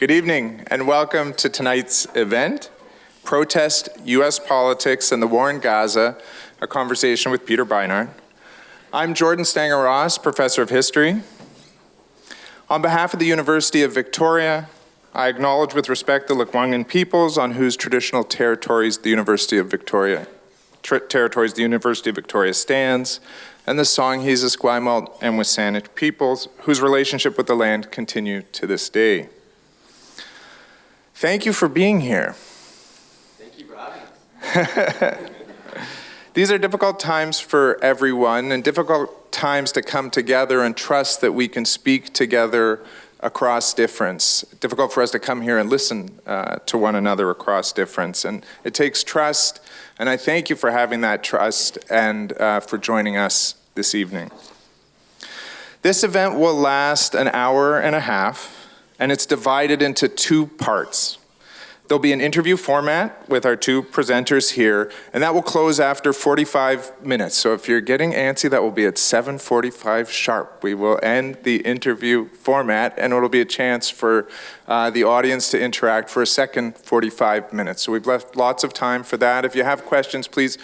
Good evening and welcome to tonight's event, Protest, U.S. Politics and the War in Gaza, a conversation with Peter Beinart. I'm Jordan Stanger-Ross, Professor of History. On behalf of the University of Victoria, I acknowledge with respect the Lekwungen peoples on whose traditional territories the University of Victoria stands, and the Songhees, Esquimalt, and WSÁNEĆ peoples, whose relationship with the land continue to this day. Thank you for being here. Thank you for having us. These are difficult times for everyone, and difficult times to come together and trust that we can speak together across difference. Difficult for us to come here and listen to one another across difference. And it takes trust, and I thank you for having that trust and for joining us this evening. This event will last an hour and a half, and it's divided into two parts. There'll be an interview format with our two presenters here, and that will close after 45 minutes. So if you're getting antsy, that will be at 7:45 sharp. We will end the interview format, and it'll be a chance for the audience to interact for a second 45 minutes. So we've left lots of time for that. If you have questions, please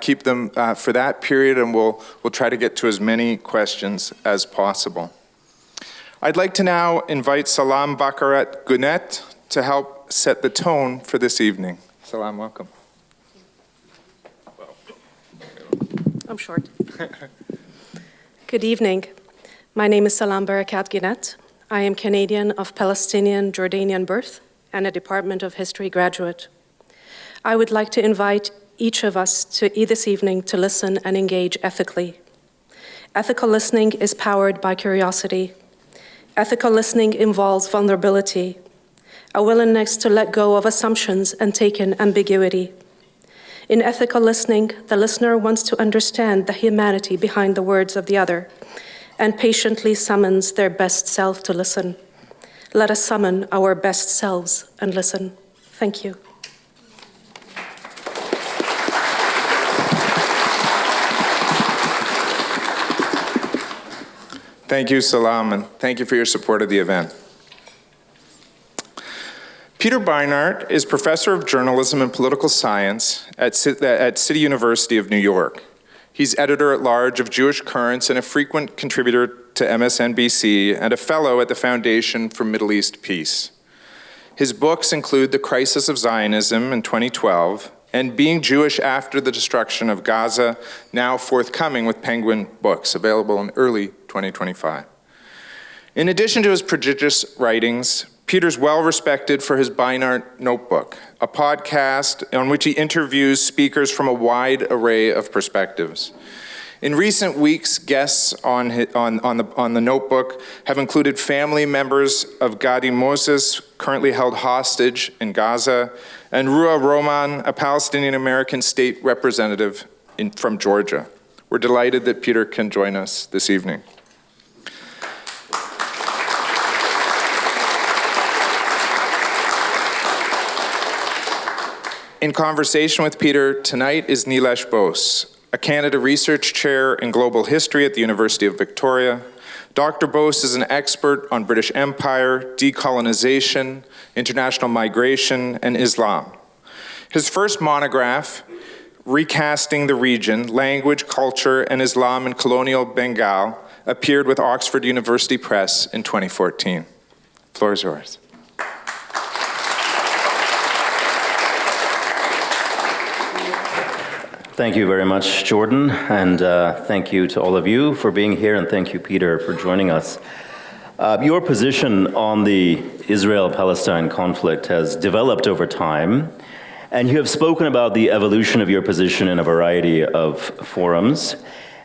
keep them for that period, and we'll try to get to as many questions as possible. I'd like to now invite Salam Bakarat Gunet to help set the tone for this evening. Salam, welcome. I'm short. Good evening. My name is Salam Barakat Gunet. I am Canadian of Palestinian Jordanian birth and a Department of History graduate. I would like to invite each of us this evening to listen and engage ethically. Ethical listening is powered by curiosity. Ethical listening involves vulnerability, a willingness to let go of assumptions and take in ambiguity. In ethical listening, the listener wants to understand the humanity behind the words of the other and patiently summons their best self to listen. Let us summon our best selves and listen. Thank you. Thank you, Salam, and thank you for your support of the event. Peter Beinart is Professor of Journalism and Political Science at City University of New York. He's editor-at-large of Jewish Currents and a frequent contributor to MSNBC and a fellow at the Foundation for Middle East Peace. His books include The Crisis of Zionism in 2012 and Being Jewish After the Destruction of Gaza, now forthcoming with Penguin Books, available in early 2025. In addition to his prodigious writings, Peter's well respected for his Beinart Notebook, a podcast on which he interviews speakers from a wide array of perspectives. In recent weeks, guests on the Notebook have included family members of Gadi Moses, currently held hostage in Gaza, and Rua Roman, a Palestinian-American state representative from Georgia. We're delighted that Peter can join us this evening. In conversation with Peter tonight is Neilesh Bose, a Canada Research Chair in Global History at the University of Victoria. Dr. Bose is an expert on British Empire, decolonization, international migration, and Islam. His first monograph, Recasting the Region, Language, Culture, and Islam in Colonial Bengal, appeared with Oxford University Press in 2014. The floor is yours. Thank you very much, Jordan, and thank you to all of you for being here, and thank you, Peter, for joining us. Your position on the Israel-Palestine conflict has developed over time, and you have spoken about the evolution of your position in a variety of forums,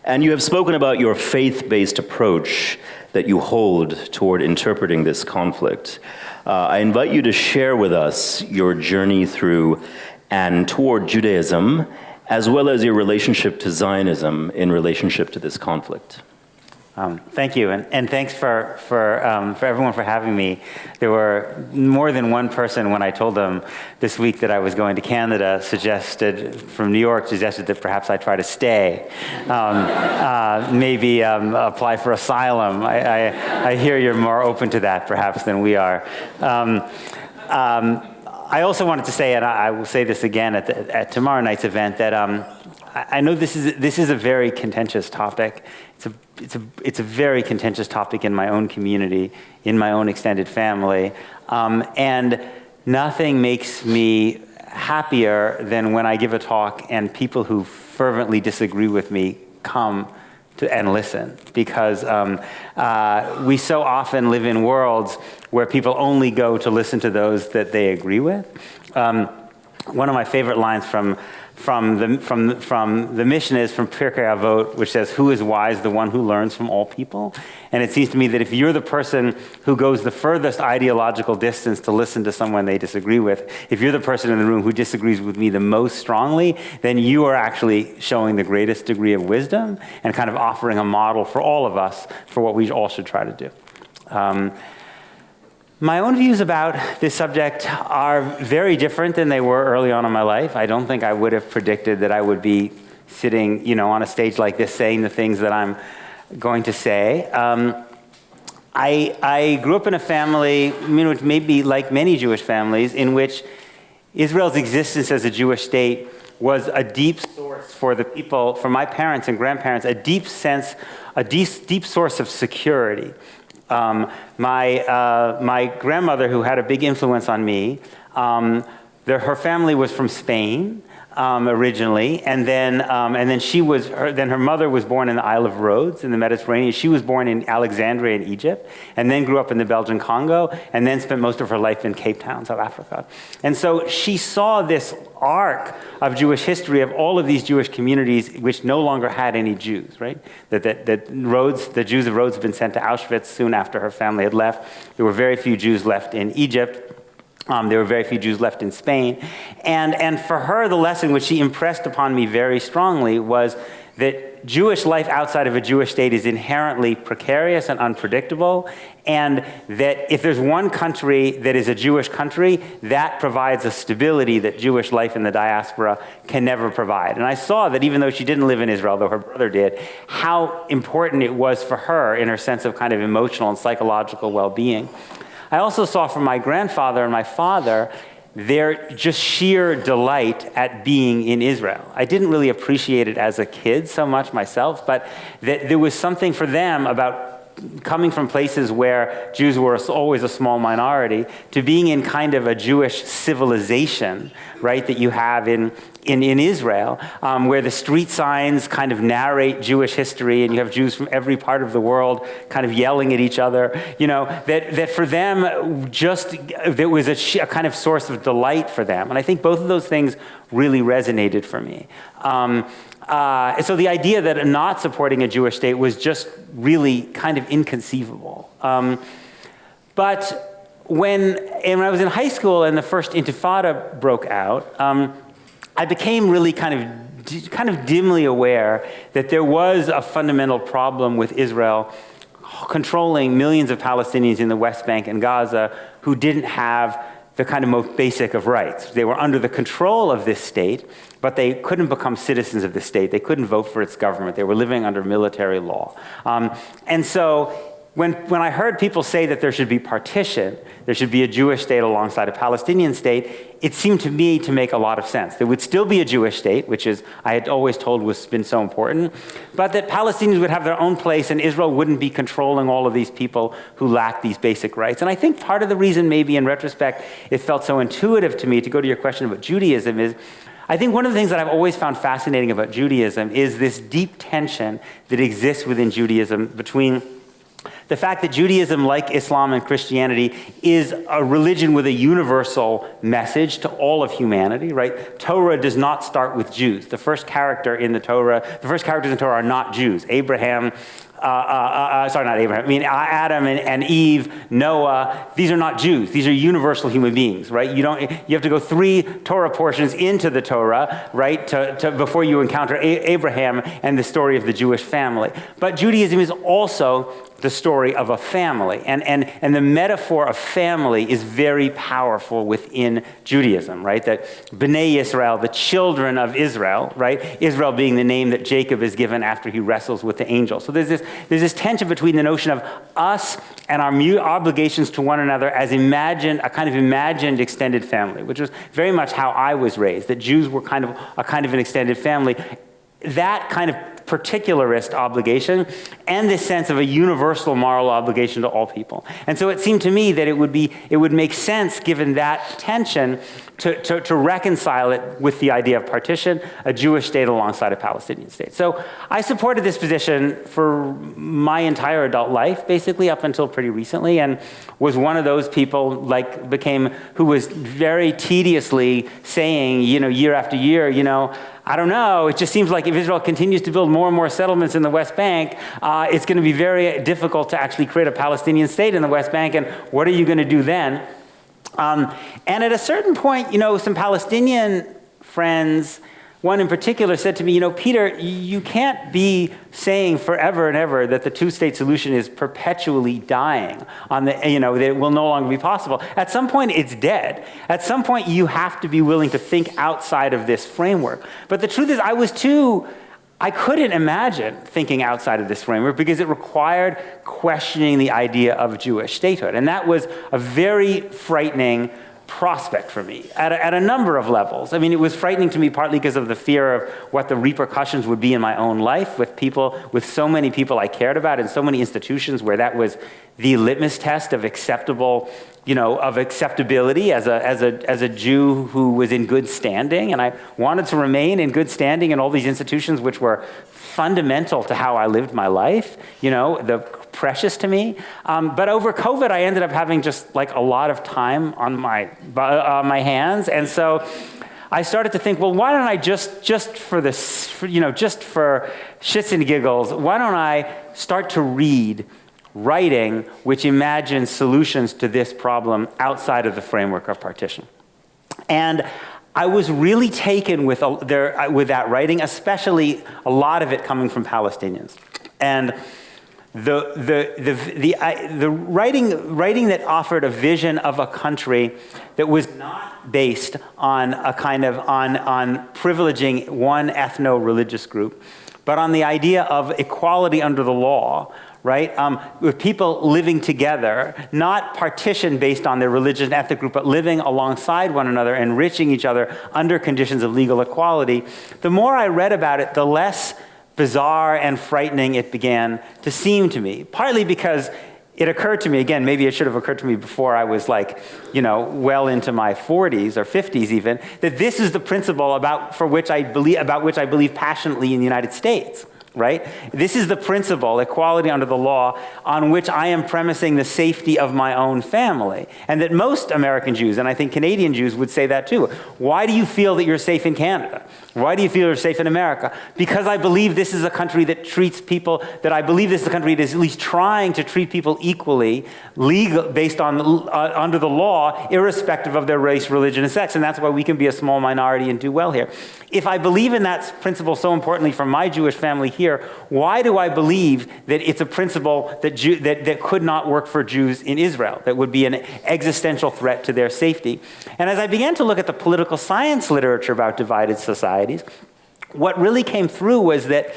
and you have spoken about your faith-based approach that you hold toward interpreting this conflict. I invite you to share with us your journey through and toward Judaism, as well as your relationship to Zionism in relationship to this conflict. Thank you, and thanks for everyone for having me. There were more than one person when I told them this week that I was going to Canada from New York suggested that perhaps I try to stay, maybe apply for asylum. I hear you're more open to that perhaps than we are. I also wanted to say, and I will say this again at tomorrow night's event, that I know this is a very contentious topic. It's a very contentious topic in my own community, in my own extended family, and nothing makes me happier than when I give a talk and people who fervently disagree with me come and listen, because we so often live in worlds where people only go to listen to those that they agree with. One of my favorite lines from the mission is from Pirkei Avot, which says, "Who is wise? The one who learns from all people." And it seems to me that if you're the person who goes the furthest ideological distance to listen to someone they disagree with, if you're the person in the room who disagrees with me the most strongly, then you are actually showing the greatest degree of wisdom and kind of offering a model for all of us for what we all should try to do. My own views about this subject are very different than they were early on in my life. I don't think I would have predicted that I would be sitting, on a stage like this saying the things that I'm going to say. I grew up in a family, which maybe like many Jewish families, in which Israel's existence as a Jewish state was a deep source for the people, for my parents and grandparents, a deep source of security. My grandmother, who had a big influence on me, her family was from Spain originally, and then her mother was born in the Isle of Rhodes in the Mediterranean. She was born in Alexandria in Egypt, and then grew up in the Belgian Congo, and then spent most of her life in Cape Town, South Africa. And so she saw this arc of Jewish history of all of these Jewish communities which no longer had any Jews, right? The Jews of Rhodes had been sent to Auschwitz soon after her family had left. There were very few Jews left in Egypt. There were very few Jews left in Spain. And for her, the lesson which she impressed upon me very strongly was that Jewish life outside of a Jewish state is inherently precarious and unpredictable, and that if there's one country that is a Jewish country, that provides a stability that Jewish life in the diaspora can never provide. And I saw that even though she didn't live in Israel, though her brother did, how important it was for her in her sense of kind of emotional and psychological well-being. I also saw from my grandfather and my father their just sheer delight at being in Israel. I didn't really appreciate it as a kid so much myself, but that there was something for them about coming from places where Jews were always a small minority to being in kind of a Jewish civilization, right, that you have in Israel, where the street signs kind of narrate Jewish history, and you have Jews from every part of the world kind of yelling at each other, that for them, there was a kind of source of delight for them. And I think both of those things really resonated for me. So the idea that not supporting a Jewish state was just really kind of inconceivable. But when I was in high school and the first Intifada broke out, I became really kind of dimly aware that there was a fundamental problem with Israel controlling millions of Palestinians in the West Bank and Gaza who didn't have the kind of most basic of rights. They were under the control of this state, but they couldn't become citizens of the state. They couldn't vote for its government. They were living under military law. And so when I heard people say that there should be partition, there should be a Jewish state alongside a Palestinian state, it seemed to me to make a lot of sense. There would still be a Jewish state, which is, I had always told was been so important, but that Palestinians would have their own place and Israel wouldn't be controlling all of these people who lack these basic rights. And I think part of the reason maybe in retrospect it felt so intuitive to me, to go to your question about Judaism, is I think one of the things that I've always found fascinating about Judaism is this deep tension that exists within Judaism between the fact that Judaism, like Islam and Christianity, is a religion with a universal message to all of humanity, right? Torah does not start with Jews. The first characters in the Torah are not Jews. Abraham, sorry, not Abraham, I mean Adam and Eve, Noah, these are not Jews. These are universal human beings, right? You have to go 3 Torah portions into the Torah, right, before you encounter Abraham and the story of the Jewish family. But Judaism is also the story of a family. And the metaphor of family is very powerful within Judaism, right? That B'nai Israel, the children of Israel, right? Israel being the name that Jacob is given after he wrestles with the angel. So there's this tension between the notion of us and our obligations to one another as a kind of imagined extended family, which was very much how I was raised, that Jews were kind of an extended family. That kind of particularist obligation and this sense of a universal moral obligation to all people. And so it seemed to me that it would make sense, given that tension, to reconcile it with the idea of partition, a Jewish state alongside a Palestinian state. So I supported this position for my entire adult life, basically up until pretty recently, and was one of those people who was very tediously saying, year after year, I don't know, it just seems like if Israel continues to build more and more settlements in the West Bank, it's going to be very difficult to actually create a Palestinian state in the West Bank, and what are you going to do then? And at a certain point, some Palestinian friends, one in particular, said to me, Peter, you can't be saying forever and ever that the two-state solution is perpetually dying, that it will no longer be possible. At some point, it's dead. At some point, you have to be willing to think outside of this framework. But the truth is, I couldn't imagine thinking outside of this framework because it required questioning the idea of Jewish statehood. And that was a very frightening prospect for me at a number of levels. I mean, it was frightening to me partly because of the fear of what the repercussions would be in my own life with so many people I cared about and so many institutions where that was the litmus test of acceptability as a Jew who was in good standing. And I wanted to remain in good standing in all these institutions which were fundamental to how I lived my life, precious to me. But over COVID, I ended up having just a lot of time on my hands. And so I started to think, well, why don't I just for shits and giggles, why don't I start to read writing which imagines solutions to this problem outside of the framework of partition? And I was really taken with that writing, especially a lot of it coming from Palestinians. And the writing that offered a vision of a country that was not based on a kind of on privileging one ethno-religious group, but on the idea of equality under the law, right? With people living together, not partition based on their religion and ethnic group, but living alongside one another, enriching each other under conditions of legal equality. The more I read about it, the less bizarre and frightening it began to seem to me, partly because it occurred to me, again, maybe it should have occurred to me before I was well into my 40s or 50s even, that this is the principle about which I believe passionately in the United States. Right? This is the principle, equality under the law, on which I am premising the safety of my own family. And that most American Jews, and I think Canadian Jews would say that too. Why do you feel that you're safe in Canada? Why do you feel you're safe in America? Because I believe this is a country that treats people, that I believe this is a country that is at least trying to treat people equally, based on under the law, irrespective of their race, religion, and sex. And that's why we can be a small minority and do well here. If I believe in that principle so importantly for my Jewish family here, why do I believe that it's a principle that could not work for Jews in Israel, that would be an existential threat to their safety? And as I began to look at the political science literature about divided societies, what really came through was that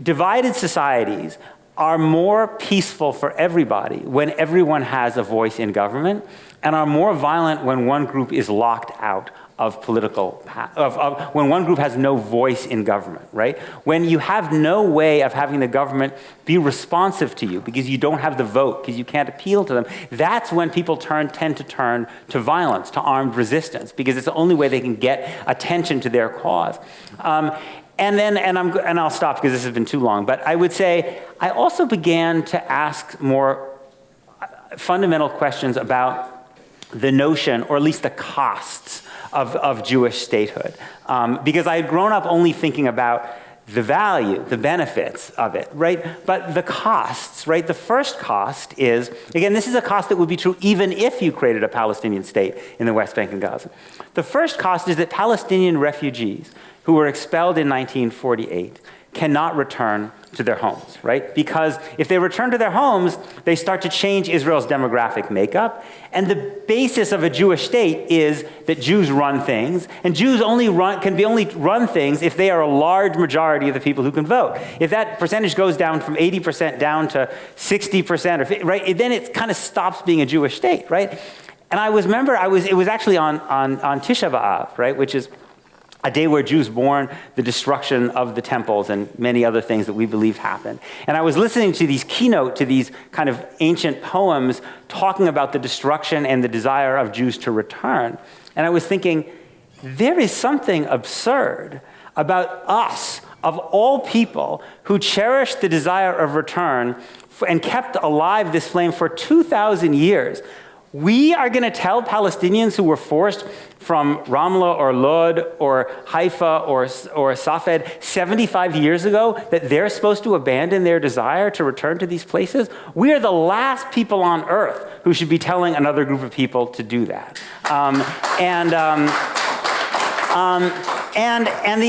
divided societies are more peaceful for everybody when everyone has a voice in government, and are more violent when one group is locked out of when one group has no voice in government, right? When you have no way of having the government be responsive to you because you don't have the vote, because you can't appeal to them, that's when people tend to turn to violence, to armed resistance, because it's the only way they can get attention to their cause. And I'll stop because this has been too long, but I would say I also began to ask more fundamental questions about the notion, or at least the costs, of Jewish statehood. Because I had grown up only thinking about the value, the benefits of it, right? But the costs, right? The first cost is, again, this is a cost that would be true even if you created a Palestinian state in the West Bank and Gaza. The first cost is that Palestinian refugees who were expelled in 1948 cannot return to their homes, right? Because if they return to their homes, they start to change Israel's demographic makeup. And the basis of a Jewish state is that Jews run things, and Jews can only run things if they are a large majority of the people who can vote. If that percentage goes down from 80% down to 60%, right, then it kind of stops being a Jewish state, right? And it was actually on Tisha B'Av, right, which is a day where Jews mourn the destruction of the temples and many other things that we believe happened. And I was listening to these kind of ancient poems talking about the destruction and the desire of Jews to return. And I was thinking, there is something absurd about us, of all people, who cherished the desire of return and kept alive this flame for 2,000 years. We are going to tell Palestinians who were forced from Ramla or Lod or Haifa or Safed 75 years ago that they're supposed to abandon their desire to return to these places? We are the last people on earth who should be telling another group of people to do that.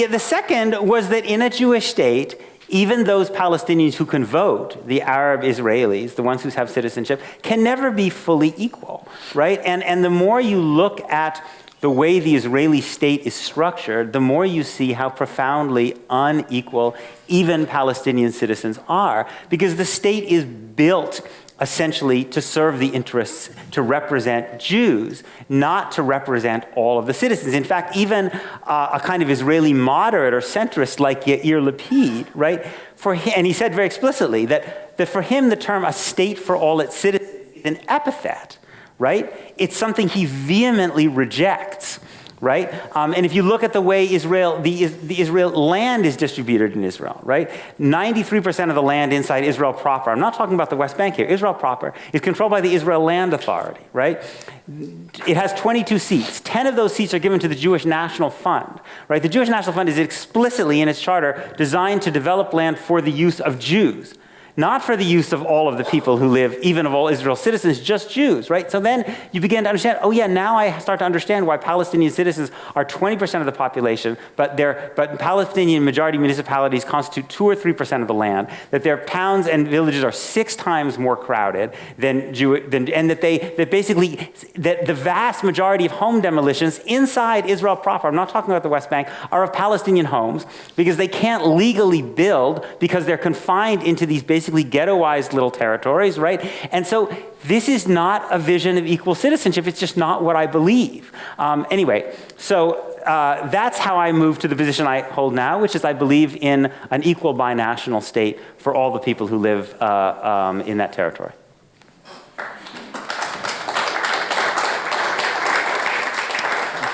The second was that in a Jewish state, even those Palestinians who can vote, the Arab Israelis, the ones who have citizenship, can never be fully equal, right? And the more you look at the way the Israeli state is structured, the more you see how profoundly unequal even Palestinian citizens are, because the state is built essentially to serve the interests, to represent Jews, not to represent all of the citizens. In fact, even a kind of Israeli moderate or centrist like Yair Lapid, right? And he said very explicitly that for him the term "a state for all its citizens" is an epithet, right? It's something he vehemently rejects. Right? And if you look at the way the Israel land is distributed in Israel, right? 93% of the land inside Israel proper, I'm not talking about the West Bank here, Israel proper, is controlled by the Israel Land Authority, right? It has 22 seats. 10 of those seats are given to the Jewish National Fund, right? The Jewish National Fund is explicitly in its charter designed to develop land for the use of Jews, not for the use of all of the people who live, even of all Israel's citizens, just Jews, right? So then you begin to understand, oh yeah, now I start to understand why Palestinian citizens are 20% of the population, but Palestinian majority municipalities constitute 2 or 3% of the land, that their towns and villages are 6 times more crowded and that the vast majority of home demolitions inside Israel proper, I'm not talking about the West Bank, are of Palestinian homes because they can't legally build because they're confined into these basically ghettoized little territories, right? And so this is not a vision of equal citizenship. It's just not what I believe. Anyway, so that's how I moved to the position I hold now, which is I believe in an equal binational state for all the people who live in that territory.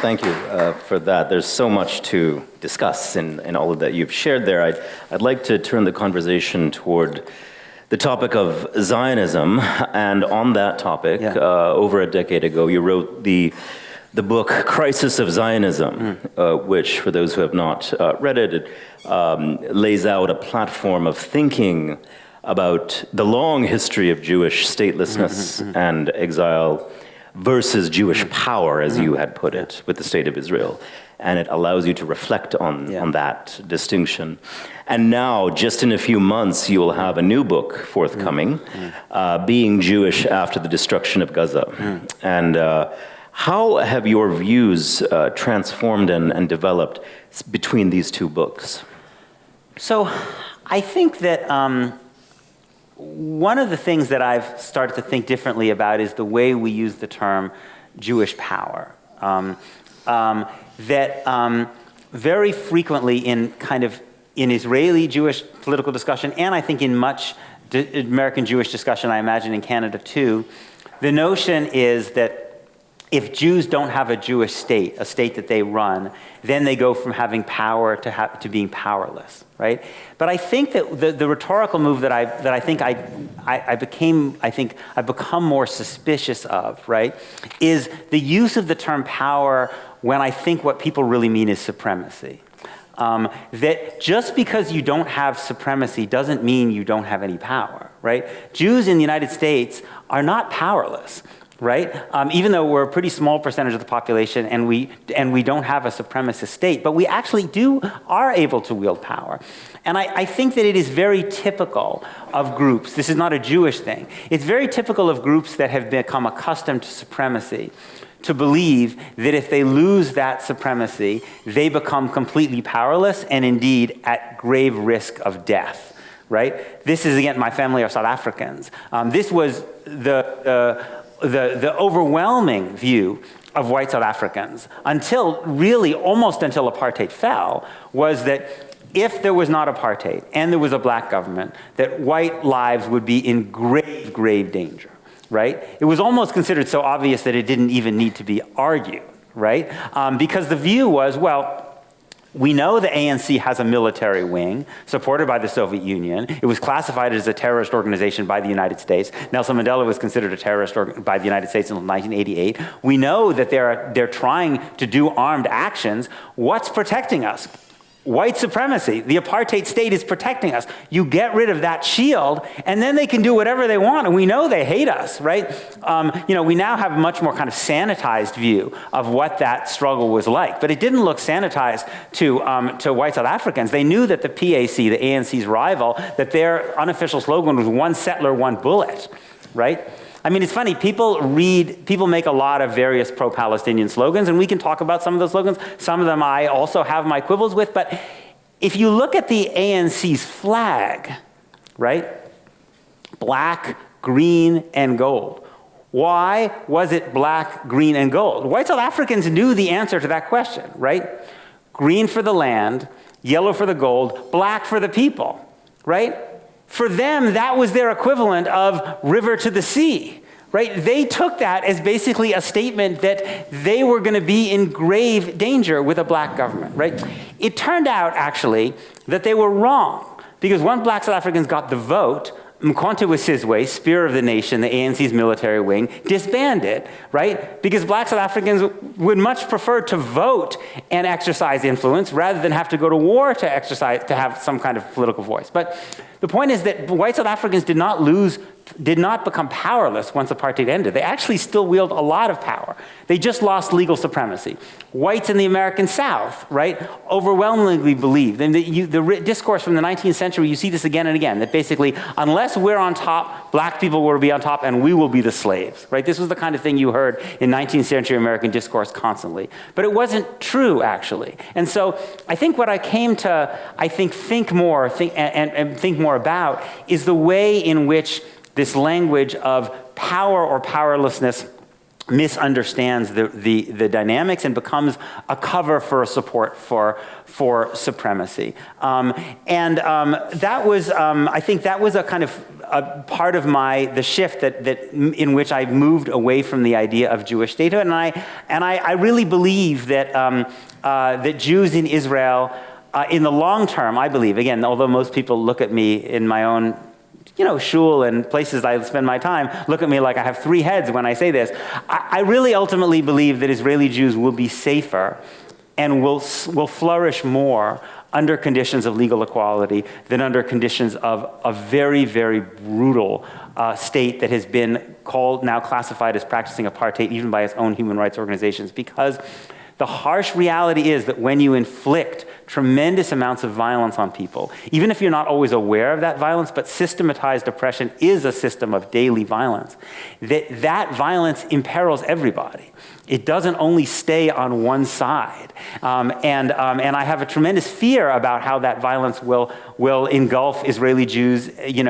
Thank you for that. There's so much to discuss in all of that you've shared there. I'd like to turn the conversation toward the topic of Zionism. And on that topic, over a decade ago, you wrote the book Crisis of Zionism, which, for those who have not read it, lays out a platform of thinking about the long history of Jewish statelessness and exile versus Jewish power, as you had put it, with the state of Israel. And it allows you to reflect on that distinction. And now, just in a few months, you will have a new book forthcoming, Being Jewish After the Destruction of Gaza. And how have your views transformed and developed between these two books? So I think that one of the things that I've started to think differently about is the way we use the term Jewish power. Very frequently in Israeli Jewish political discussion, and I think in much American Jewish discussion, I imagine in Canada too, the notion is that if Jews don't have a Jewish state, a state that they run, then they go from having power to being powerless, right? But I think that the rhetorical move that I've become more suspicious of, right, is the use of the term power when I think what people really mean is supremacy. that just because you don't have supremacy doesn't mean you don't have any power, right? Jews in the United States are not powerless, right? Even though we're a pretty small percentage of the population and we don't have a supremacist state, but we actually are able to wield power. And I think that it is very typical of groups, this is not a Jewish thing, it's very typical of groups that have become accustomed to supremacy to believe that if they lose that supremacy, they become completely powerless and indeed at grave risk of death, right? This is, again, my family are South Africans. This was the overwhelming view of white South Africans almost until apartheid fell, was that if there was not apartheid and there was a black government, that white lives would be in grave, grave danger, right? It was almost considered so obvious that it didn't even need to be argued, right? Because the view was, well, we know the ANC has a military wing supported by the Soviet Union. It was classified as a terrorist organization by the United States. Nelson Mandela was considered a terrorist by the United States until 1988. We know that they're trying to do armed actions. What's protecting us? White supremacy. The apartheid state is protecting us. You get rid of that shield, and then they can do whatever they want, and we know they hate us, right? We now have a much more kind of sanitized view of what that struggle was like, but it didn't look sanitized to white South Africans. They knew that the PAC, the ANC's rival, that their unofficial slogan was one settler, one bullet, right? I mean, it's funny, people make a lot of various pro-Palestinian slogans, and we can talk about some of those slogans. Some of them I also have my quibbles with, but if you look at the ANC's flag, right? Black, green, and gold. Why was it black, green, and gold? White South Africans knew the answer to that question, right? Green for the land, yellow for the gold, black for the people, right? For them, that was their equivalent of river to the sea, right? They took that as basically a statement that they were going to be in grave danger with a black government, right? It turned out, actually, that they were wrong, because once black South Africans got the vote, Mkhonto Wesizwe, Spear of the Nation, the ANC's military wing, disbanded, right? Because black South Africans would much prefer to vote and exercise influence rather than have to go to war to have some kind of political voice. But the point is that white South Africans did not become powerless once apartheid ended. They actually still wield a lot of power. They just lost legal supremacy. Whites in the American South, right, overwhelmingly believed, and the discourse from the 19th century, you see this again and again, that basically, unless we're on top, black people will be on top and we will be the slaves, right? This was the kind of thing you heard in 19th century American discourse constantly. But it wasn't true, actually. And so I think what I came to, think more about is the way in which this language of power or powerlessness misunderstands the dynamics and becomes a cover for a support for supremacy. That was, I think that was a kind of a part of the shift in which I moved away from the idea of Jewish statehood. And I really believe that, that Jews in Israel, in the long term, I believe, again, although most people look at me in my own shul and places I spend my time, look at me like I have three heads when I say this. I really ultimately believe that Israeli Jews will be safer and will flourish more under conditions of legal equality than under conditions of a very, very brutal state that has been now classified as practicing apartheid even by its own human rights organizations. Because the harsh reality is that when you inflict tremendous amounts of violence on people, even if you're not always aware of that violence, but systematized oppression is a system of daily violence, that violence imperils everybody. It doesn't only stay on one side. And I have a tremendous fear about how that violence will engulf Israeli Jews, in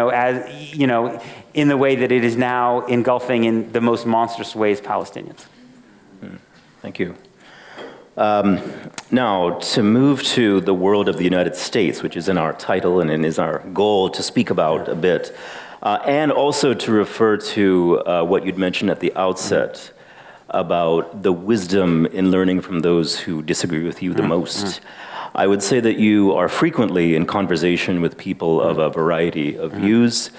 the way that it is now engulfing in the most monstrous ways Palestinians. Thank you. Now, to move to the world of the United States, which is in our title and is our goal to speak about a bit, and also to refer to what you'd mentioned at the outset about the wisdom in learning from those who disagree with you the most. I would say that you are frequently in conversation with people of a variety of views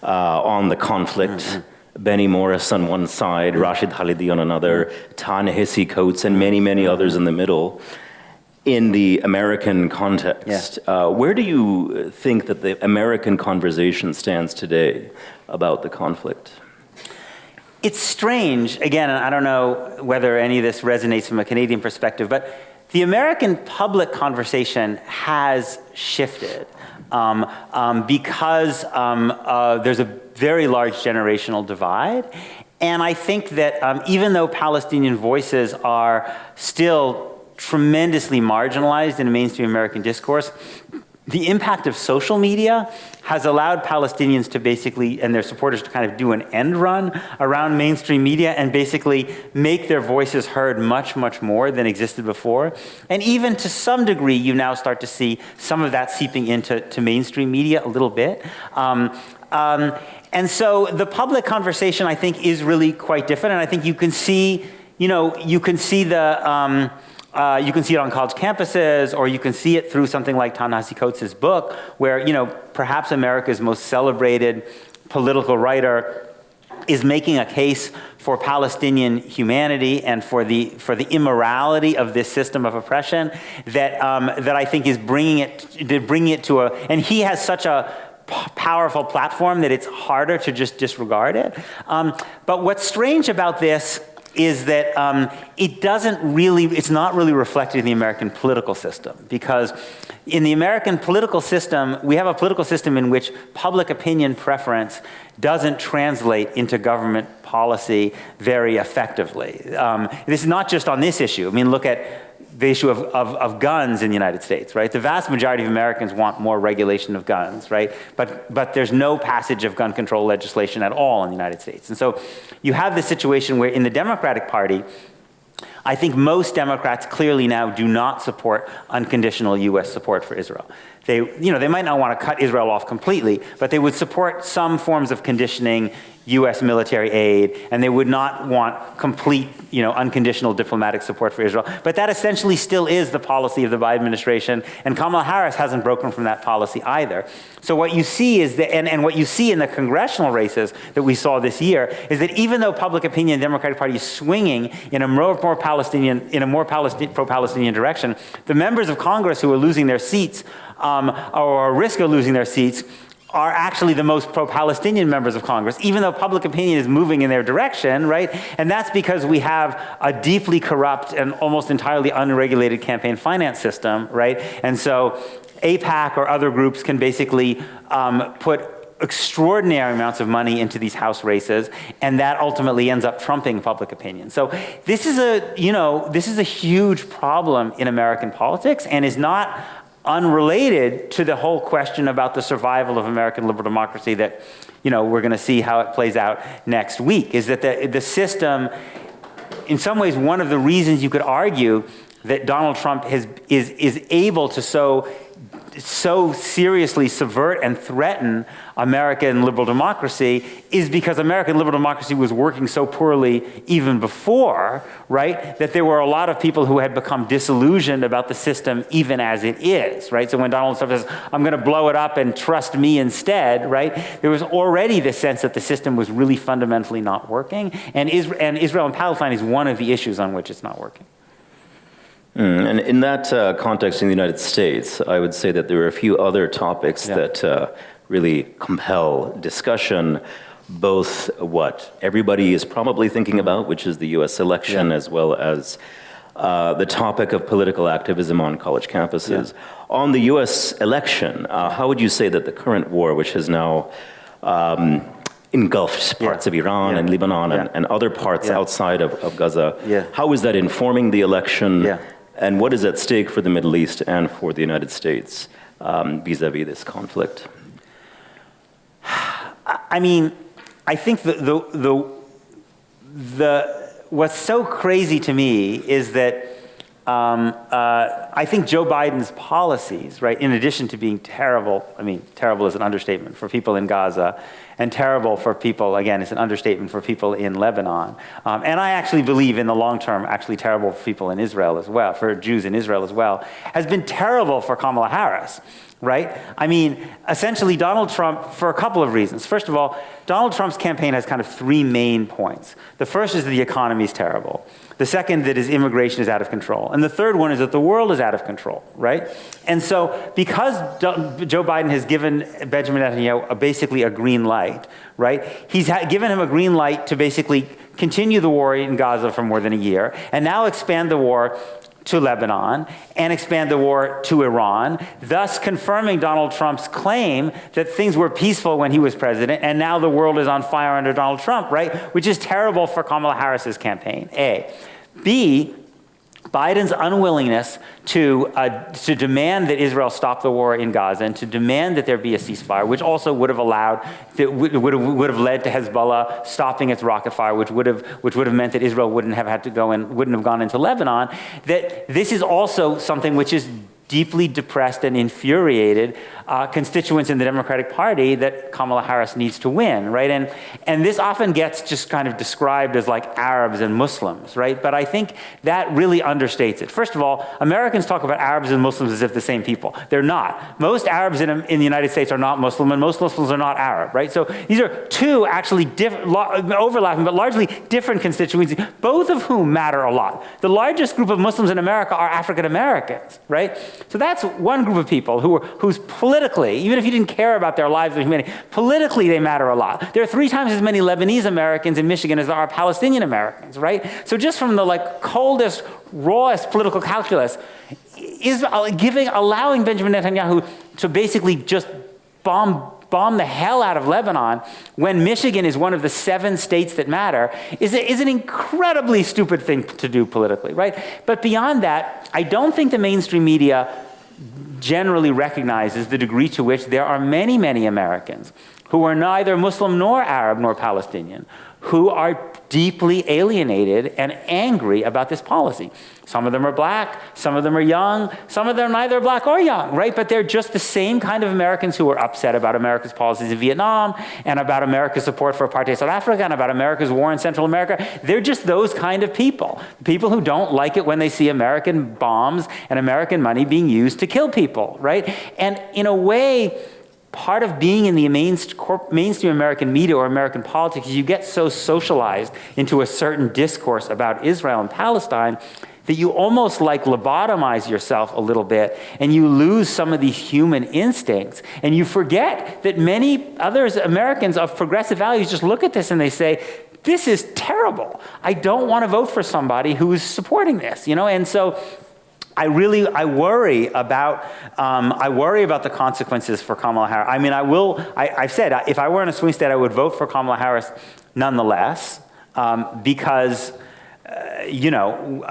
on the conflict. Benny Morris on one side, Rashid Khalidi on another, Ta-Nehisi Coates, and many, many others in the middle. in the American context, where do you think that the American conversation stands today about the conflict? It's strange, again, and I don't know whether any of this resonates from a Canadian perspective, but the American public conversation has shifted because there's a very large generational divide. And I think that even though Palestinian voices are still tremendously marginalized in the mainstream American discourse, the impact of social media has allowed Palestinians to basically, and their supporters to kind of do an end run around mainstream media and basically make their voices heard much, much more than existed before. And even to some degree, you now start to see some of that seeping into mainstream media a little bit. And so the public conversation, I think, is really quite different. And I think you can see, you can see it on college campuses, or you can see it through something like Ta-Nehisi Coates' book, where, perhaps America's most celebrated political writer is making a case for Palestinian humanity and for the immorality of this system of oppression that I think is bringing it to a, and he has such a powerful platform that it's harder to just disregard it. But what's strange about this is that it's not really reflected in the American political system, because in the American political system, we have a political system in which public opinion preference doesn't translate into government policy very effectively. This is not just on this issue. I mean, look at the issue of guns in the United States, right? The vast majority of Americans want more regulation of guns, right? But there's no passage of gun control legislation at all in the United States. And so you have this situation where in the Democratic Party, I think most Democrats clearly now do not support unconditional U.S. support for Israel. They might not want to cut Israel off completely, but they would support some forms of conditioning U.S. military aid, and they would not want complete, unconditional diplomatic support for Israel. But that essentially still is the policy of the Biden administration, and Kamala Harris hasn't broken from that policy either. So what you see is that, and what you see in the congressional races that we saw this year, is that even though public opinion in the Democratic Party is swinging in a more pro-Palestinian direction, the members of Congress who are losing their seats, or risk of losing their seats, are actually the most pro-Palestinian members of Congress, even though public opinion is moving in their direction, right? And that's because we have a deeply corrupt and almost entirely unregulated campaign finance system, right? And so AIPAC or other groups can basically put extraordinary amounts of money into these House races, and that ultimately ends up trumping public opinion. So this is a huge problem in American politics, and is not unrelated to the whole question about the survival of American liberal democracy that, we're going to see how it plays out next week, is that the system, in some ways, one of the reasons you could argue that Donald Trump is able to so seriously subvert and threaten American liberal democracy is because American liberal democracy was working so poorly even before, right? That there were a lot of people who had become disillusioned about the system even as it is, right? So when Donald Trump says, I'm going to blow it up and trust me instead, right? There was already this sense that the system was really fundamentally not working, and Israel and Palestine is one of the issues on which it's not working. And in that context in the United States, I would say that there are a few other topics that really compel discussion, both what everybody is probably thinking about, which is the US election, as well as the topic of political activism on college campuses. On the US election, how would you say that the current war, which has now engulfed parts of Iran and Lebanon and other parts outside of Gaza, how is that informing the election? And what is at stake for the Middle East and for the United States vis-a-vis this conflict? I mean, I think what's so crazy to me is that I think Joe Biden's policies, right, in addition to being terrible, I mean, terrible is an understatement, for people in Gaza, and terrible for people, again, it's an understatement for people in Lebanon. And I actually believe in the long term, actually terrible for people in Israel as well, for Jews in Israel as well, has been terrible for Kamala Harris. right? I mean, essentially Donald Trump, for a couple of reasons. First of all, Donald Trump's campaign has kind of three main points. The first is that the economy is terrible. The second, that his immigration is out of control. And the third one is that the world is out of control, right? And so because Joe Biden has given Benjamin Netanyahu basically a green light, right? He's given him a green light to basically continue the war in Gaza for more than a year, and now expand the war to Lebanon and expand the war to Iran, thus confirming Donald Trump's claim that things were peaceful when he was president, and now the world is on fire under Donald Trump, right? Which is terrible for Kamala Harris's campaign, A. B, Biden's unwillingness to demand that Israel stop the war in Gaza and to demand that there be a ceasefire, which also would have allowed, that would have led to Hezbollah stopping its rocket fire, which would have meant that Israel wouldn't have gone into Lebanon. That this is also something which is deeply depressed and infuriated constituents in the Democratic Party that Kamala Harris needs to win, right? And this often gets just kind of described as like Arabs and Muslims, right? But I think that really understates it. First of all, Americans talk about Arabs and Muslims as if the same people. They're not. Most Arabs in the United States are not Muslim, and most Muslims are not Arab, right? So these are two actually overlapping, but largely different constituencies, both of whom matter a lot. The largest group of Muslims in America are African Americans, right? So that's one group of people who's politically, even if you didn't care about their lives or humanity, politically they matter a lot. There are 3 times as many Lebanese Americans in Michigan as there are Palestinian Americans, right? So just from the coldest, rawest political calculus, allowing Benjamin Netanyahu to basically just bomb the hell out of Lebanon when Michigan is one of the 7 states that matter is an incredibly stupid thing to do politically, right? But beyond that, I don't think the mainstream media generally recognizes the degree to which there are many, many Americans who are neither Muslim nor Arab nor Palestinian, who are deeply alienated and angry about this policy. Some of them are black, some of them are young, some of them are neither black or young, right? But they're just the same kind of Americans who are upset about America's policies in Vietnam and about America's support for apartheid South Africa and about America's war in Central America. They're just those kind of people. People who don't like it when they see American bombs and American money being used to kill people, right? And in a way, part of being in the mainstream American media or American politics is you get so socialized into a certain discourse about Israel and Palestine that you almost lobotomize yourself a little bit and you lose some of these human instincts. And you forget that many others, Americans of progressive values, just look at this and they say, this is terrible. I don't want to vote for somebody who is supporting this, And so I worry about the consequences for Kamala Harris. I mean, I've said, if I were in a swing state, I would vote for Kamala Harris nonetheless, because,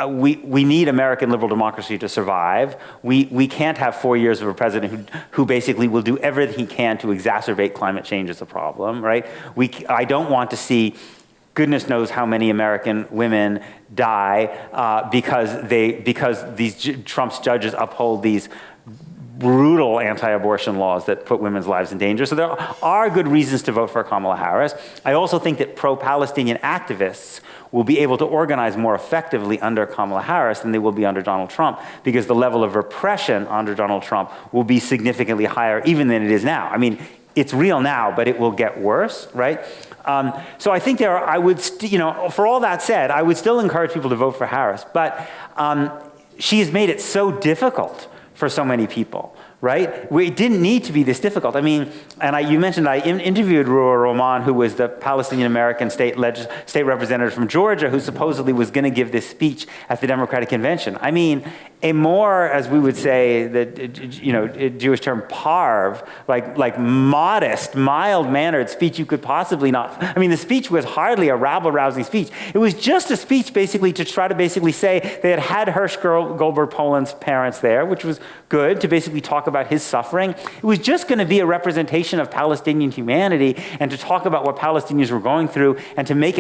we need American liberal democracy to survive. We can't have 4 years of a president who basically will do everything he can to exacerbate climate change as a problem, right? I don't want to see goodness knows how many American women die because these Trump's judges uphold these brutal anti-abortion laws that put women's lives in danger. So there are good reasons to vote for Kamala Harris. I also think that pro-Palestinian activists will be able to organize more effectively under Kamala Harris than they will be under Donald Trump, because the level of repression under Donald Trump will be significantly higher even than it is now. I mean, it's real now, but it will get worse, right? So I think for all that said, I would still encourage people to vote for Harris, but she has made it so difficult for so many people, right? It didn't need to be this difficult. I mean, you mentioned I interviewed Ruha Roman, who was the Palestinian-American state representative from Georgia, who supposedly was going to give this speech at the Democratic Convention. I mean, a more, as we would say, the Jewish term parv, like modest, mild-mannered speech you could possibly not. I mean, the speech was hardly a rabble-rousing speech. It was just a speech basically to try to basically say they had Hirsch Goldberg Poland's parents there, which was good, to basically talk about his suffering. It was just going to be a representation of Palestinian humanity and to talk about what Palestinians were going through and to make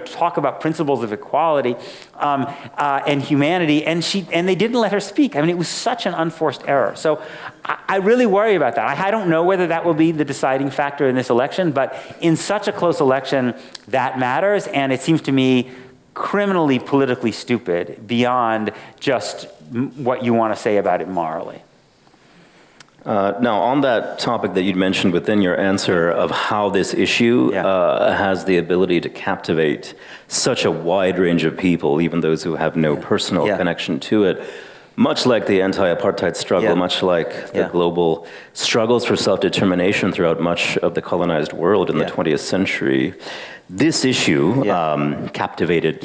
talk about principles of equality and humanity. And they didn't let her speak. I mean, it was such an unforced error. So I really worry about that. I don't know whether that will be the deciding factor in this election, but in such a close election, that matters. And it seems to me criminally, politically stupid beyond just what you want to say about it morally. Now, on that topic that you'd mentioned within your answer of how this issue has the ability to captivate such a wide range of people, even those who have no personal connection to it, much like the anti-apartheid struggle, much like the global struggles for self-determination throughout much of the colonized world in the 20th century, this issue captivated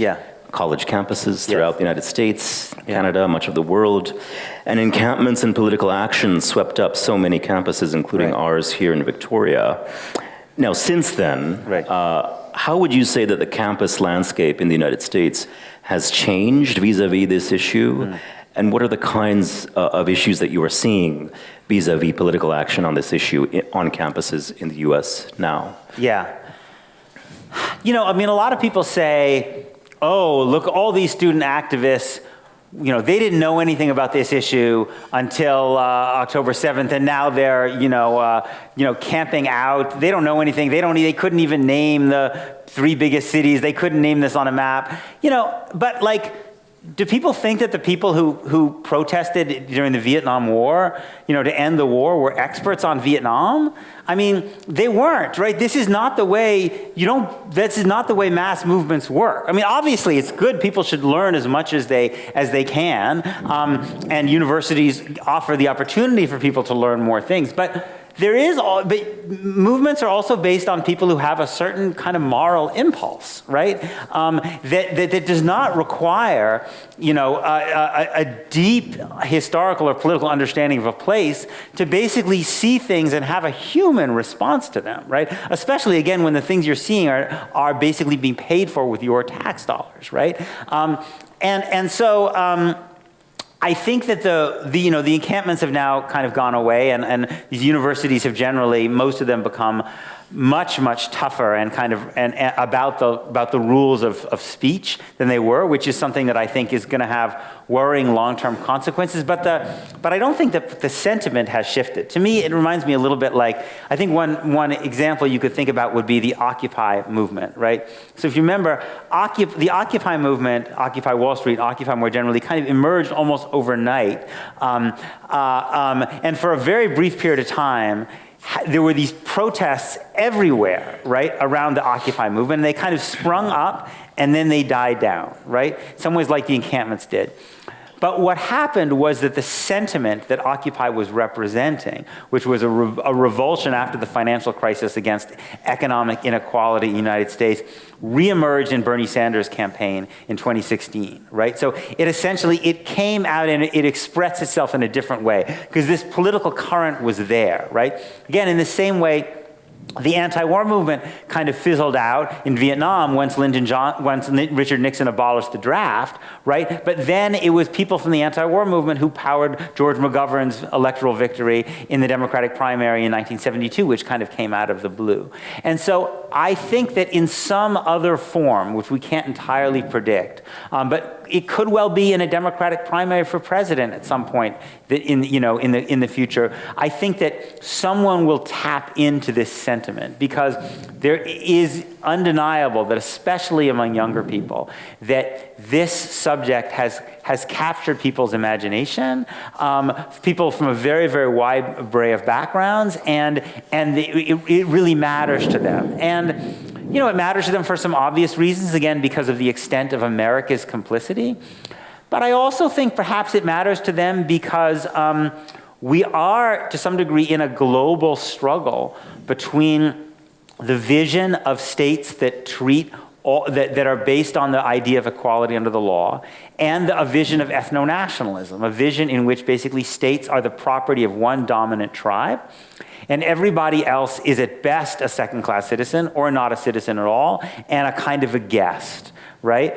college campuses throughout the United States, Canada, much of the world, and encampments and political actions swept up so many campuses, including ours here in Victoria. Now, since then, how would you say that the campus landscape in the United States has changed vis-a-vis this issue? And what are the kinds of issues that you are seeing vis-a-vis political action on this issue on campuses in the US now? You know, I mean, a lot of people say, oh, look, all these student activists, you know, they didn't know anything about this issue until October 7th, and now they're, camping out. They don't know anything. They couldn't even name the 3 biggest cities. They couldn't name this on a map. You know, but like, do people think that the people who protested during the Vietnam War, to end the war, were experts on Vietnam? I mean, they weren't, right? This is not the way, this is not the way mass movements work. I mean, obviously it's good, people should learn as much as they can, and universities offer the opportunity for people to learn more things, but but movements are also based on people who have a certain kind of moral impulse, right? That does not require, a deep historical or political understanding of a place to basically see things and have a human response to them, right? Especially, again, when the things you're seeing are basically being paid for with your tax dollars, right? So I think that the encampments have now kind of gone away, and these universities have generally, most of them, become much, much tougher and about the rules of speech than they were, which is something that I think is going to have worrying long-term consequences. But I don't think that the sentiment has shifted. To me, it reminds me a little bit like, I think one example you could think about would be the Occupy movement, right? So if you remember, the Occupy movement, Occupy Wall Street, Occupy more generally, kind of emerged almost overnight, and for a very brief period of time, there were these protests everywhere, right, around the Occupy movement. And they kind of sprung up and then they died down, right? In some ways like the encampments did. But what happened was that the sentiment that Occupy was representing, which was a revulsion after the financial crisis against economic inequality in the United States, reemerged in Bernie Sanders' campaign in 2016, right? So it came out and it expressed itself in a different way because this political current was there, right? Again, in the same way, the anti-war movement kind of fizzled out in Vietnam once Richard Nixon abolished the draft, right? But then it was people from the anti-war movement who powered George McGovern's electoral victory in the Democratic primary in 1972, which kind of came out of the blue. And so I think that in some other form, which we can't entirely predict, but it could well be in a Democratic primary for president at some point in the future. I think that someone will tap into this sentiment because there is undeniable that, especially among younger people, that this subject has captured people's imagination, people from a very, very wide array of backgrounds, and it really matters to them. And it matters to them for some obvious reasons, again, because of the extent of America's complicity. But I also think perhaps it matters to them because we are, to some degree, in a global struggle between the vision of states that that are based on the idea of equality under the law, and a vision of ethno-nationalism, a vision in which basically states are the property of one dominant tribe, and everybody else is at best a second-class citizen or not a citizen at all, and a kind of a guest, right?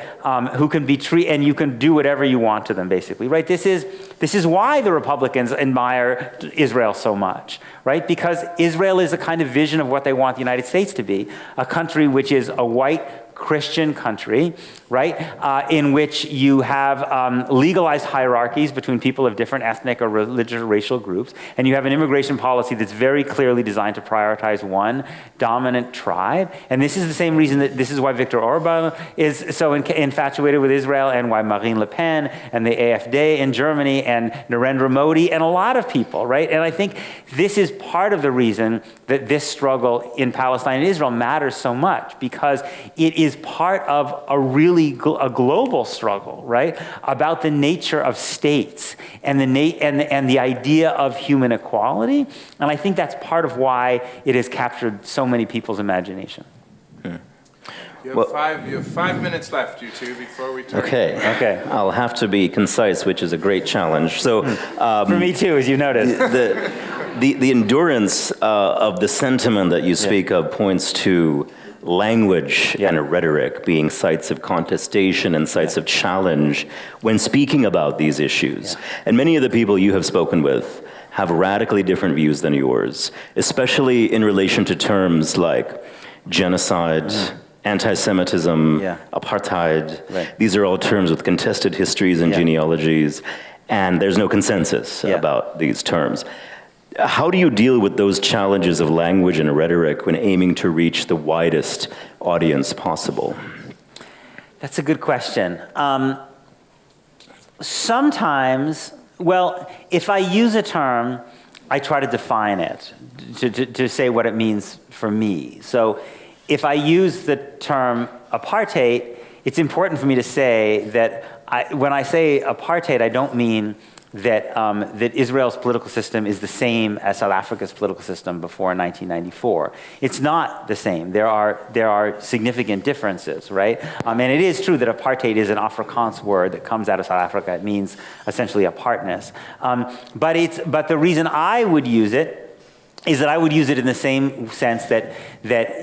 Who can be treated, and you can do whatever you want to them, basically, right? This is why the Republicans admire Israel so much, right? Because Israel is a kind of vision of what they want the United States to be, a country which is a white, Christian country, right, in which you have legalized hierarchies between people of different ethnic or religious or racial groups, and you have an immigration policy that's very clearly designed to prioritize one dominant tribe. And this is the same reason that this is why Viktor Orban is so infatuated with Israel, and why Marine Le Pen and the AfD in Germany and Narendra Modi and a lot of people, right? And I think this is part of the reason that this struggle in Palestine and Israel matters so much, because it is part of a really a global struggle, right, about the nature of states and the idea of human equality. And I think that's part of why it has captured so many people's imagination. You have 5 minutes left, you two, before we turn. Okay. I'll have to be concise, which is a great challenge. So, for me too, as you noticed. The endurance of the sentiment that you speak of points to language and rhetoric being sites of contestation and sites of challenge when speaking about these issues. And many of the people you have spoken with have radically different views than yours, especially in relation to terms like genocide, anti-Semitism, apartheid. Right. These are all terms with contested histories and genealogies, and there's no consensus about these terms. How do you deal with those challenges of language and rhetoric when aiming to reach the widest audience possible? That's a good question. Sometimes, well, if I use a term, I try to define it, to say what it means for me. So if I use the term apartheid, it's important for me to say that when I say apartheid, I don't mean that that Israel's political system is the same as South Africa's political system before 1994. It's not the same. There are significant differences, right? And it is true that apartheid is an Afrikaans word that comes out of South Africa. It means essentially apartness. But the reason I would use it is that I would use it in the same sense that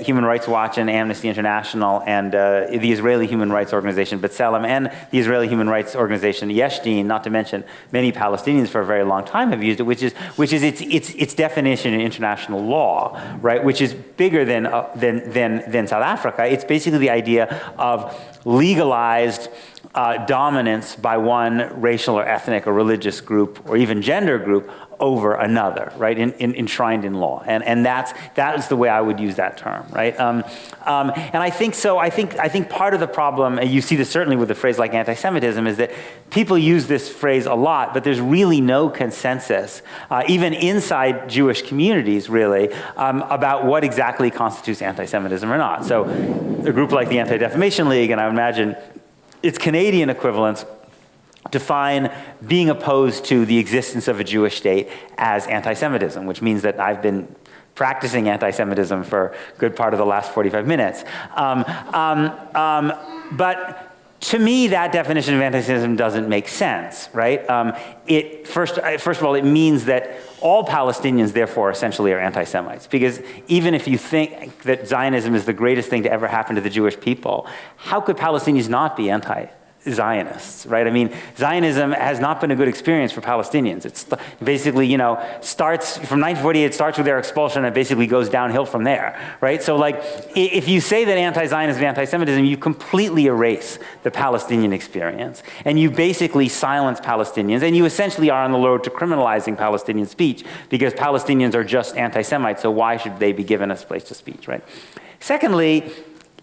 Human Rights Watch and Amnesty International and the Israeli Human Rights Organization B'Tselem and the Israeli Human Rights Organization Yesh Din, not to mention many Palestinians for a very long time have used it, which is its definition in international law, right? Which is bigger than South Africa. It's basically the idea of legalized dominance by one racial or ethnic or religious group or even gender group over another, right? Enshrined in law, and that is the way I would use that term, right? And I think so. I think part of the problem, and you see this certainly with a phrase like anti-Semitism, is that people use this phrase a lot, but there's really no consensus, even inside Jewish communities, really, about what exactly constitutes anti-Semitism or not. So, a group like the Anti-Defamation League, and I imagine its Canadian equivalents, define being opposed to the existence of a Jewish state as anti-Semitism, which means that I've been practicing anti-Semitism for a good part of the last 45 minutes. But to me, that definition of anti-Semitism doesn't make sense, right? First of all, it means that all Palestinians, therefore, essentially are anti-Semites. Because even if you think that Zionism is the greatest thing to ever happen to the Jewish people, how could Palestinians not be anti-Zionists, right? I mean, Zionism has not been a good experience for Palestinians. It's basically, starts from 1948, it starts with their expulsion and it basically goes downhill from there, right? So like, if you say that anti-Zionism and anti-Semitism, you completely erase the Palestinian experience. And you basically silence Palestinians. And you essentially are on the road to criminalizing Palestinian speech because Palestinians are just anti-Semites, so why should they be given a place to speech, right? Secondly,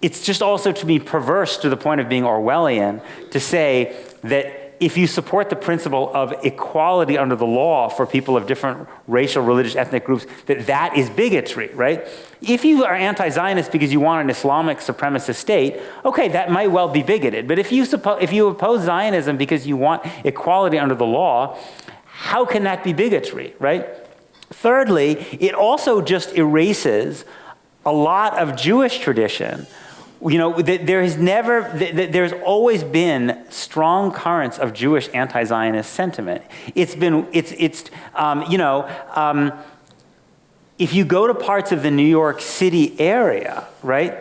it's just also to be perverse to the point of being Orwellian to say that if you support the principle of equality under the law for people of different racial, religious, ethnic groups, that is bigotry, right? If you are anti-Zionist because you want an Islamic supremacist state, okay, that might well be bigoted. But if you oppose Zionism because you want equality under the law, how can that be bigotry, right? Thirdly, it also just erases a lot of Jewish tradition. There's always been strong currents of Jewish anti-Zionist sentiment. If you go to parts of the New York City area, right,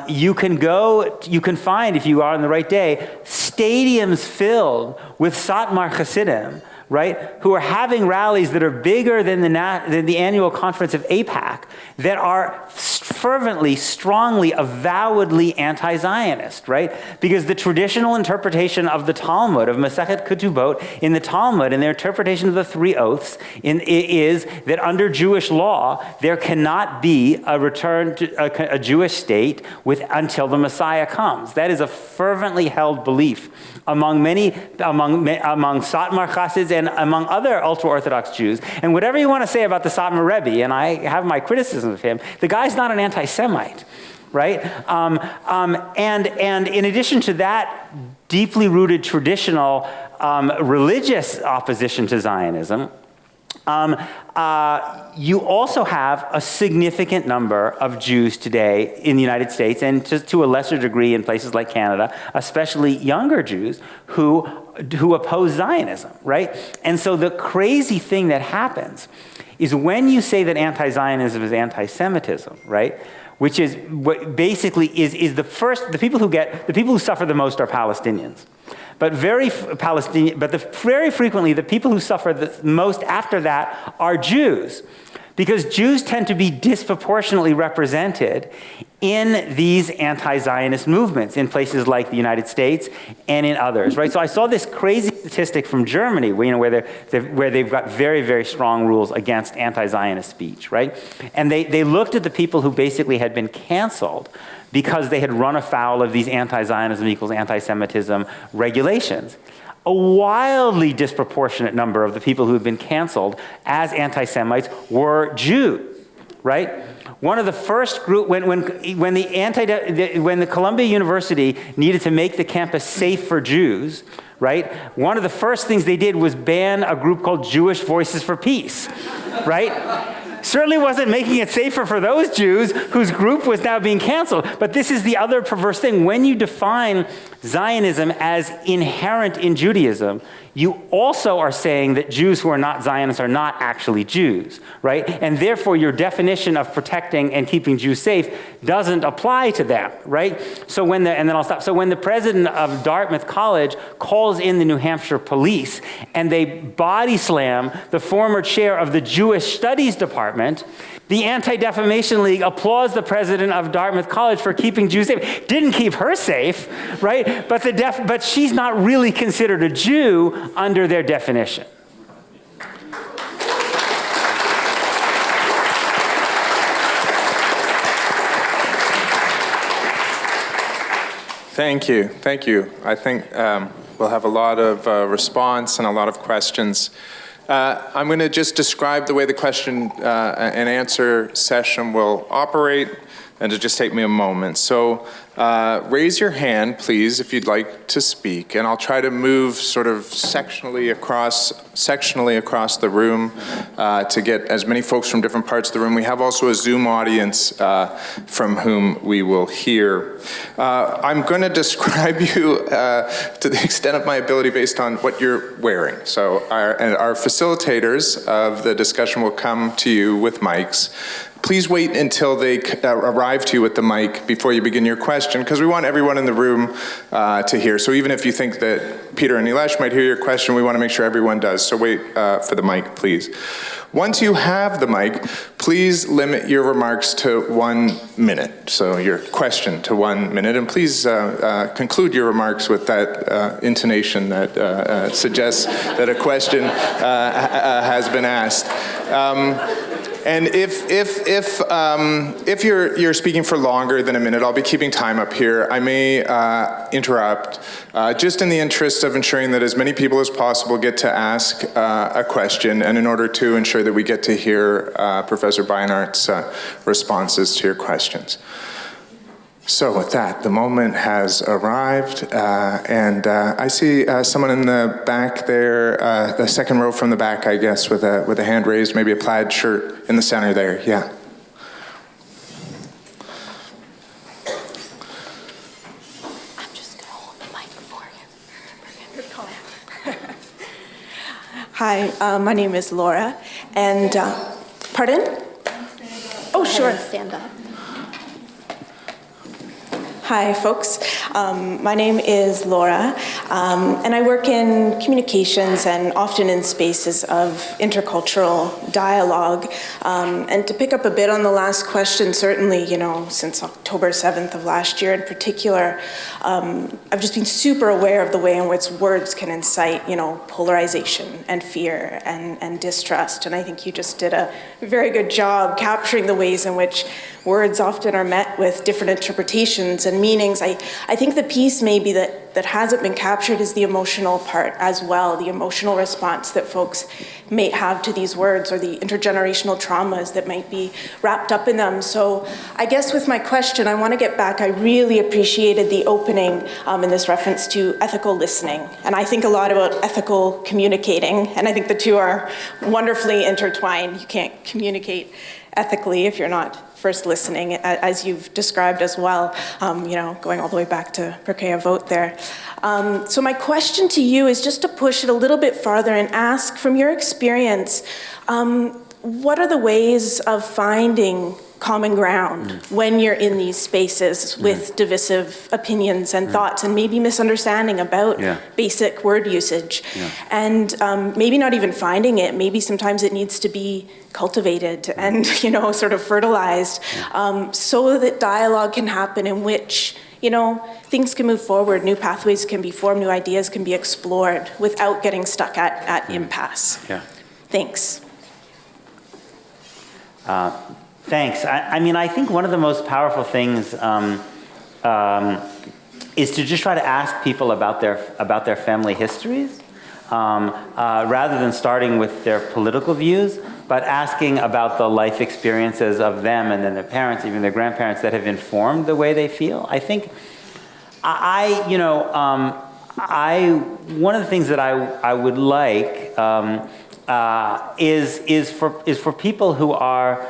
you can find, if you are on the right day, stadiums filled with Satmar Hasidim, right, who are having rallies that are bigger than the annual conference of AIPAC, that are fervently, strongly, avowedly anti-Zionist, right? Because the traditional interpretation of the Talmud, of Masechet Ketubot, in the Talmud, in their interpretation of the three oaths, is that under Jewish law, there cannot be a return to a Jewish state until the Messiah comes. That is a fervently held belief among Satmar Chassids and among other ultra-Orthodox Jews. And whatever you want to say about the Satmar Rebbe, and I have my criticism of him, the guy's not an anti-Semite, right? And in addition to that deeply rooted traditional religious opposition to Zionism, you also have a significant number of Jews today in the United States, and to a lesser degree in places like Canada, especially younger Jews who oppose Zionism, right? And so the crazy thing that happens is when you say that anti-Zionism is anti-Semitism, right? Which is what basically is the people who suffer the most are Palestinians. But very frequently, the people who suffer the most after that are Jews, because Jews tend to be disproportionately represented in these anti-Zionist movements in places like the United States and in others, right? So I saw this crazy statistic from Germany, where they've got very, very strong rules against anti-Zionist speech, right? And they looked at the people who basically had been canceled because they had run afoul of these anti-Zionism equals anti-Semitism regulations. A wildly disproportionate number of the people who had been canceled as anti-Semites were Jews, right? One of the first group, when the Columbia University needed to make the campus safe for Jews, right? One of the first things they did was ban a group called Jewish Voices for Peace, right? Certainly wasn't making it safer for those Jews whose group was now being canceled. But this is the other perverse thing. When you define Zionism as inherent in Judaism, you also are saying that Jews who are not Zionists are not actually Jews, right? And therefore, your definition of protecting and keeping Jews safe doesn't apply to them, right? So when the president of Dartmouth College calls in the New Hampshire police and they body slam the former chair of the Jewish Studies Department, the Anti-Defamation League applauds the president of Dartmouth College for keeping Jews safe. Didn't keep her safe, right? But she's not really considered a Jew under their definition. Thank you. I think we'll have a lot of response and a lot of questions. I'm going to just describe the way the question and answer session will operate, and it'll just take me a moment. So raise your hand, please, if you'd like to speak, and I'll try to move sort of sectionally across the room to get as many folks from different parts of the room. We have also a Zoom audience from whom we will hear. I'm going to describe you to the extent of my ability based on what you're wearing. So our facilitators of the discussion will come to you with mics. Please wait until they arrive to you with the mic before you begin your question, because we want everyone in the room to hear. So even if you think that Peter and Neilesh might hear your question, we want to make sure everyone does. So wait for the mic, please. Once you have the mic, please limit your remarks to 1 minute. So your question to 1 minute, and please conclude your remarks with that intonation that suggests that a question has been asked. And if you're speaking for longer than a minute, I'll be keeping time up here. I may interrupt, just in the interest of ensuring that as many people as possible get to ask a question, and in order to ensure that we get to hear Professor Beinart's responses to your questions. So with that, the moment has arrived, and I see someone in the back there, the second row from the back, I guess, with a hand raised, maybe a plaid shirt in the center there. Yeah. I'm just going to hold the mic for you. Hi, my name is Laura, and pardon? Oh, sure. Stand up. Hi, folks. My name is Laura, and I work in communications and often in spaces of intercultural dialogue. And to pick up a bit on the last question, certainly, since October 7th of last year in particular, I've just been super aware of the way in which words can incite, polarization and fear and distrust. And I think you just did a very good job capturing the ways in which words often are met with different interpretations and meanings. I think the piece maybe that hasn't been captured is the emotional part as well, the emotional response that folks may have to these words or the intergenerational traumas that might be wrapped up in them. So I guess with my question, I want to get back. I really appreciated the opening in this reference to ethical listening. And I think a lot about ethical communicating, and I think the two are wonderfully intertwined. You can't communicate ethically if you're not first listening, as you've described as well, going all the way back to Perkea vote there. So my question to you is just to push it a little bit farther and ask, from your experience, what are the ways of finding common ground when you're in these spaces with divisive opinions and thoughts and maybe misunderstanding about basic word usage? And maybe not even finding it, maybe sometimes it needs to be cultivated and, sort of fertilized so that dialogue can happen in which, things can move forward, new pathways can be formed, new ideas can be explored without getting stuck at impasse. Thanks. Thanks. I think one of the most powerful things is to just try to ask people about their family histories, rather than starting with their political views, but asking about the life experiences of them and then their parents, even their grandparents, that have informed the way they feel. I think one of the things that I would like is for people who are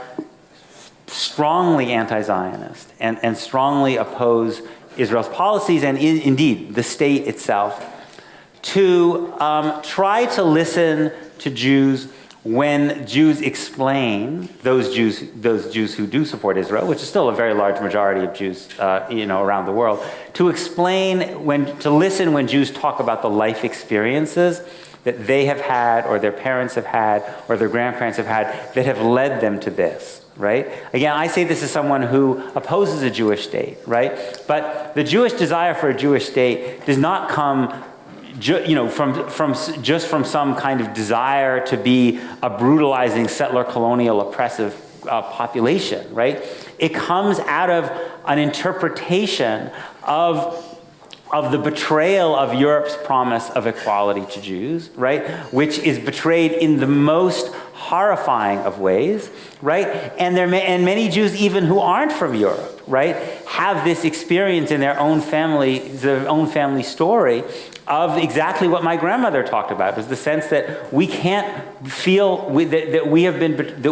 strongly anti-Zionist and strongly oppose Israel's policies and indeed the state itself, to try to listen to Jews when Jews explain, those Jews who do support Israel, which is still a very large majority of Jews around the world, to listen when Jews talk about the life experiences that they have had or their parents have had or their grandparents have had that have led them to this. Right? Again, I say this as someone who opposes a Jewish state, right? But the Jewish desire for a Jewish state does not come from some kind of desire to be a brutalizing, settler, colonial, oppressive population, right? It comes out of an interpretation of the betrayal of Europe's promise of equality to Jews, right? Which is betrayed in the most horrifying of ways, right? And many Jews, even who aren't from Europe, right, have this experience in their own family story of exactly what my grandmother talked about, was the sense that we can't feel that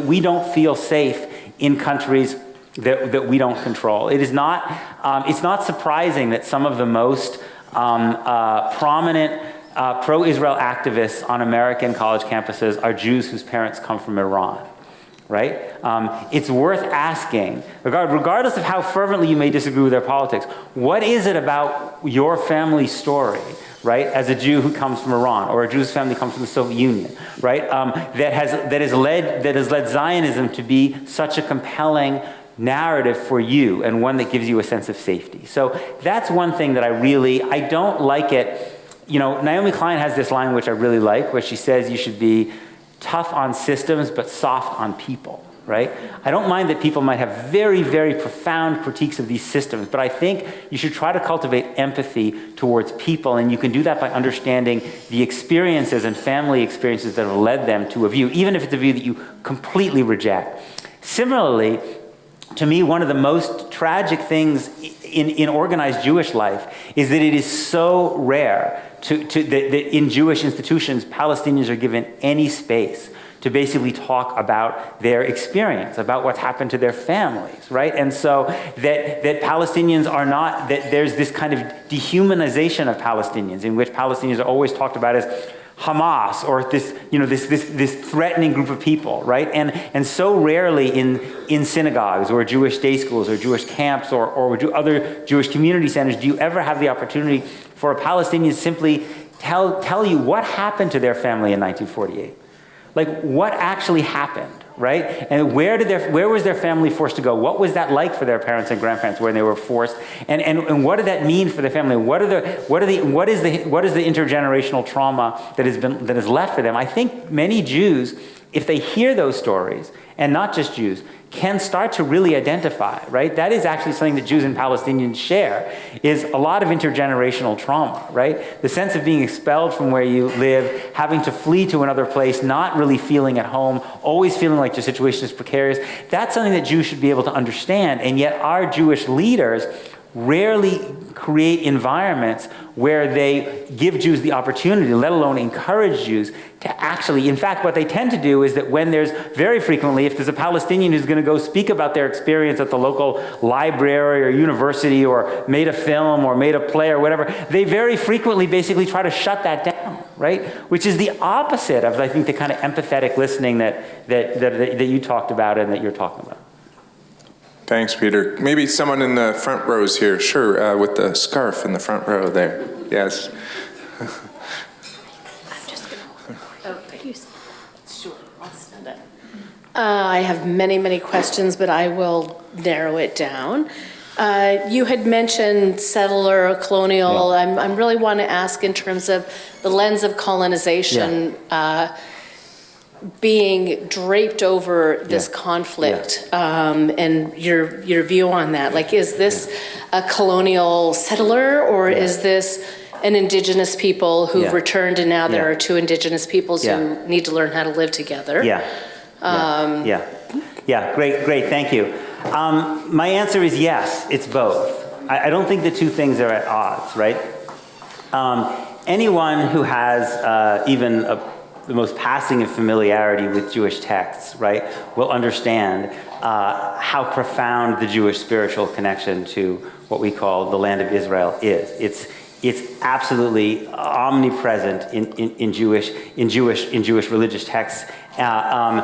we don't feel safe in countries that we don't control. It's not surprising that some of the most prominent pro-Israel activists on American college campuses are Jews whose parents come from Iran, right? It's worth asking, regardless of how fervently you may disagree with their politics, what is it about your family story, right, as a Jew who comes from Iran, or a Jew's family comes from the Soviet Union, right, that has led Zionism to be such a compelling narrative for you and one that gives you a sense of safety. So that's one thing that I don't like it. Naomi Klein has this line which I really like, where she says you should be tough on systems but soft on people, right? I don't mind that people might have very, very profound critiques of these systems, but I think you should try to cultivate empathy towards people, and you can do that by understanding the experiences and family experiences that have led them to a view, even if it's a view that you completely reject. Similarly, to me, one of the most tragic things in organized Jewish life is that it is so rare that in Jewish institutions, Palestinians are given any space to basically talk about their experience, about what's happened to their families, right? And so that Palestinians are not, that there's this kind of dehumanization of Palestinians, in which Palestinians are always talked about as Hamas or this threatening group of people, right? And so rarely in synagogues or Jewish day schools or Jewish camps or other Jewish community centers do you ever have the opportunity for a Palestinian to simply tell you what happened to their family in 1948. Like, what actually happened, right? And where was their family forced to go? What was that like for their parents and grandparents when they were forced? And what did that mean for the family? What is the intergenerational trauma that is left for them? I think many Jews, if they hear those stories, and not just Jews, can start to really identify, right? That is actually something that Jews and Palestinians share, is a lot of intergenerational trauma, right? The sense of being expelled from where you live, having to flee to another place, not really feeling at home, always feeling like your situation is precarious. That's something that Jews should be able to understand, and yet our Jewish leaders rarely create environments where they give Jews the opportunity, let alone encourage Jews to actually, in fact, what they tend to do is that when there's, very frequently, if there's a Palestinian who's going to go speak about their experience at the local library or university or made a film or made a play or whatever, they very frequently basically try to shut that down, right? Which is the opposite of, I think, the kind of empathetic listening that you talked about and that you're talking about. Thanks, Peter. Maybe someone in the front rows here. Sure, with the scarf in the front row there. Yes. I'm just going to... Sure, I'll stand up. I have many, many questions, but I will narrow it down. You had mentioned settler or colonial. Yeah. I really want to ask in terms of the lens of colonization. Yeah. Being draped over this conflict, and your view on that. Like, is this a colonial settler, or is this an indigenous people who've returned, and now there are two indigenous peoples who need to learn how to live together? Great, thank you. My answer is yes, it's both. I don't think the two things are at odds, right? Anyone who has even the most passing of familiarity with Jewish texts, right, will understand how profound the Jewish spiritual connection to what we call the land of Israel is. It's absolutely omnipresent in Jewish religious texts, from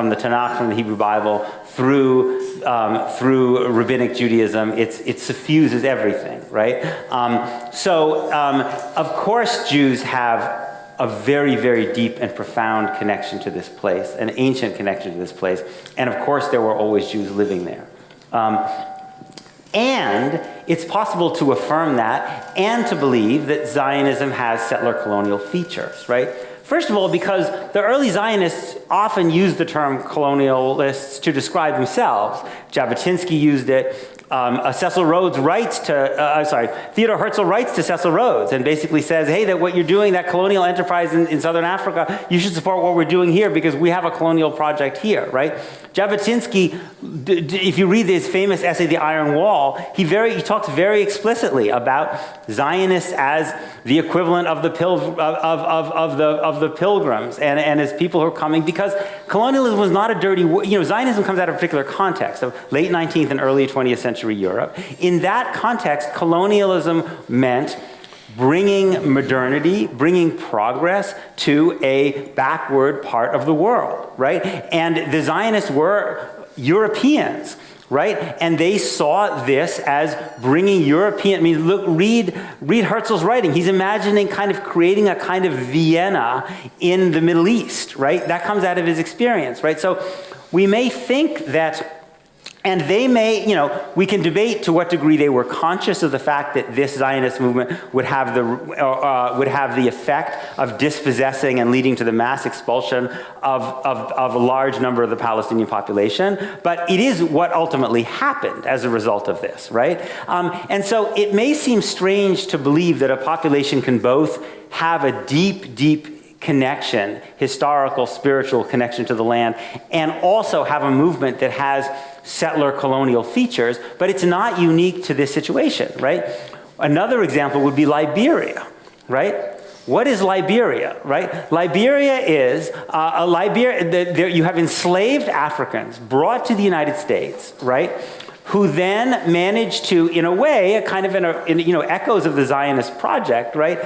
the Tanakh, from the Hebrew Bible, through rabbinic Judaism. It suffuses everything, right? Of course, Jews have a very, very deep and profound connection to this place, an ancient connection to this place, and of course, there were always Jews living there. And it's possible to affirm that and to believe that Zionism has settler colonial features, right? First of all, because the early Zionists often used the term colonialists to describe themselves. Jabotinsky used it. Theodore Herzl writes to Cecil Rhodes and basically says, hey, that what you're doing, that colonial enterprise in Southern Africa, you should support what we're doing here because we have a colonial project here, right? Jabotinsky, if you read his famous essay, The Iron Wall, he talks very explicitly about Zionists as the equivalent of the pilgrims and as people who are coming, because colonialism was not a dirty word. Zionism comes out of a particular context of late 19th and early 20th century Europe. In that context, colonialism meant bringing modernity, bringing progress to a backward part of the world, right? And the Zionists were Europeans, right? And they saw this as bringing read Herzl's writing. He's imagining kind of creating a kind of Vienna in the Middle East, right? That comes out of his experience, right? So we may think that, and they may, we can debate to what degree they were conscious of the fact that this Zionist movement would have the effect of dispossessing and leading to the mass expulsion of a large number of the Palestinian population. But it is what ultimately happened as a result of this, right? And so it may seem strange to believe that a population can both have a deep, deep connection, historical, spiritual connection to the land, and also have a movement that has settler colonial features, but it's not unique to this situation, right? Another example would be Liberia, right? What is Liberia, right? Liberia is, you have enslaved Africans brought to the United States, right? who then managed to, in a way, echoes of the Zionist project, right?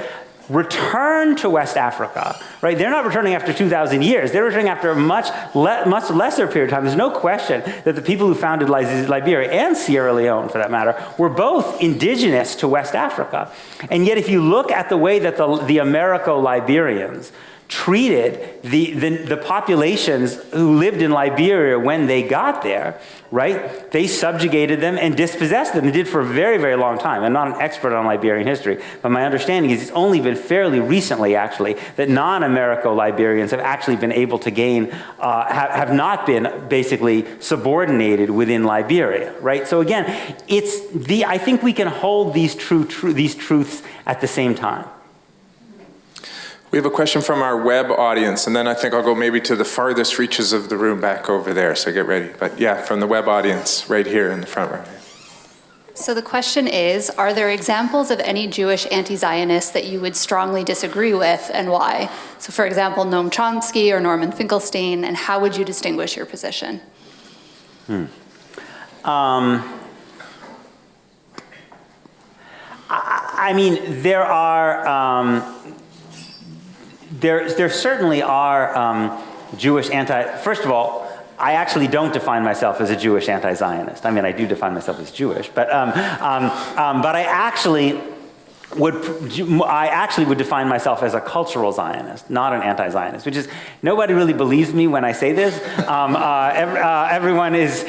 Return to West Africa, right? They're not returning after 2,000 years. They're returning after a much lesser period of time. There's no question that the people who founded Liberia and Sierra Leone, for that matter, were both indigenous to West Africa. And yet if you look at the way that the Americo-Liberians treated the populations who lived in Liberia when they got there, right? They subjugated them and dispossessed them. They did for a very, very long time. I'm not an expert on Liberian history, but my understanding is it's only been fairly recently, actually, that non-Americo-Liberians have actually been able to gain, have not been basically subordinated within Liberia, right? So again, I think we can hold these truths at the same time. We have a question from our web audience, and then I think I'll go maybe to the farthest reaches of the room back over there, so get ready. But yeah, from the web audience, right here in the front row. So the question is, are there examples of any Jewish anti-Zionists that you would strongly disagree with, and why? So for example, Noam Chomsky or Norman Finkelstein, and how would you distinguish your position? I mean, there are... There certainly are Jewish first of all, I actually don't define myself as a Jewish anti-Zionist. I mean, I do define myself as Jewish, but I actually would define myself as a cultural Zionist, not an anti-Zionist, which is, nobody really believes me when I say this. Everyone is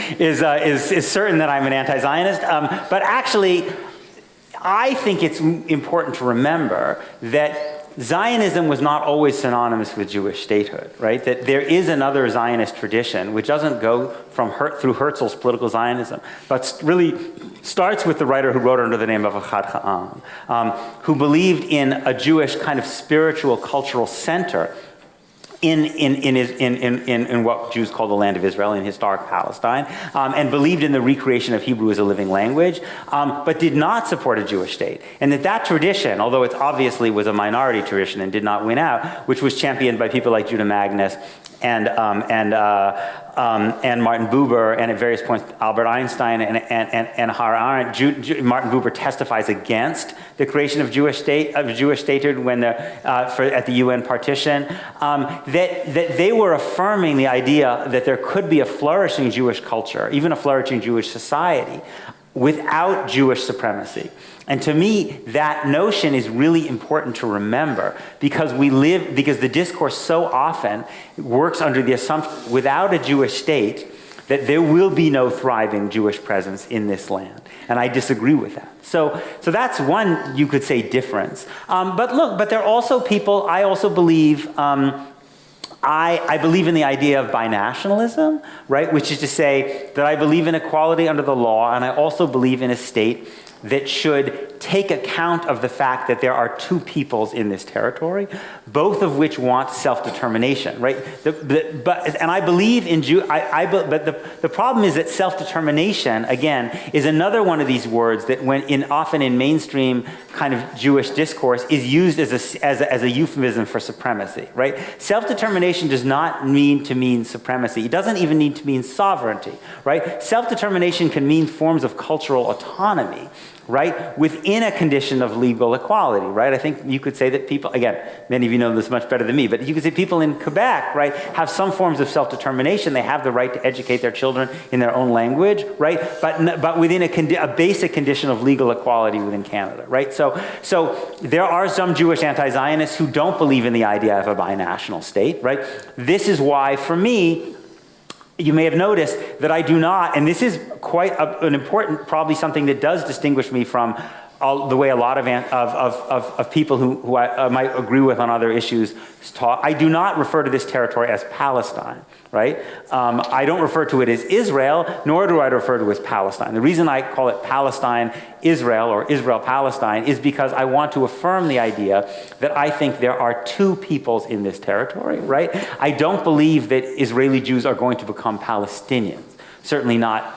certain that I'm an anti-Zionist, but actually, I think it's important to remember that Zionism was not always synonymous with Jewish statehood, right? That there is another Zionist tradition which doesn't go through Herzl's political Zionism, but really starts with the writer who wrote under the name of Achad Ha'am, who believed in a Jewish kind of spiritual cultural center in what Jews call the land of Israel, in historic Palestine, and believed in the recreation of Hebrew as a living language, but did not support a Jewish state. And that tradition, although it obviously was a minority tradition and did not win out, which was championed by people like Judah Magnus and Martin Buber, and at various points Albert Einstein and Hannah Arendt. Martin Buber testifies against the creation of Jewish statehood when at the UN partition. That they were affirming the idea that there could be a flourishing Jewish culture, even a flourishing Jewish society, without Jewish supremacy. And to me, that notion is really important to remember because the discourse so often works under the assumption without a Jewish state that there will be no thriving Jewish presence in this land. And I disagree with that. So that's one, you could say, difference. But there are also people, I also believe, I believe in the idea of binationalism, right? Which is to say that I believe in equality under the law, and I also believe in a state that should take account of the fact that there are two peoples in this territory, both of which want self-determination, right? And I believe in but the problem is that self-determination, again, is another one of these words that often in mainstream kind of Jewish discourse is used as a euphemism for supremacy, right? Self-determination does not mean supremacy. It doesn't even need to mean sovereignty, right? Self-determination can mean forms of cultural autonomy, right, within a condition of legal equality, right? I think you could say that people, again, many of you know this much better than me, but you could say people in Quebec, right, have some forms of self-determination. They have the right to educate their children in their own language, right? But within a basic condition of legal equality within Canada, right? So there are some Jewish anti-Zionists who don't believe in the idea of a binational state, right? This is why, for me, you may have noticed that I do not, and this is quite an important, probably something that does distinguish me from the way a lot of people who I might agree with on other issues talk. I do not refer to this territory as Palestine, right? I don't refer to it as Israel, nor do I refer to it as Palestine. The reason I call it Palestine-Israel or Israel-Palestine is because I want to affirm the idea that I think there are two peoples in this territory, right? I don't believe that Israeli Jews are going to become Palestinians, certainly not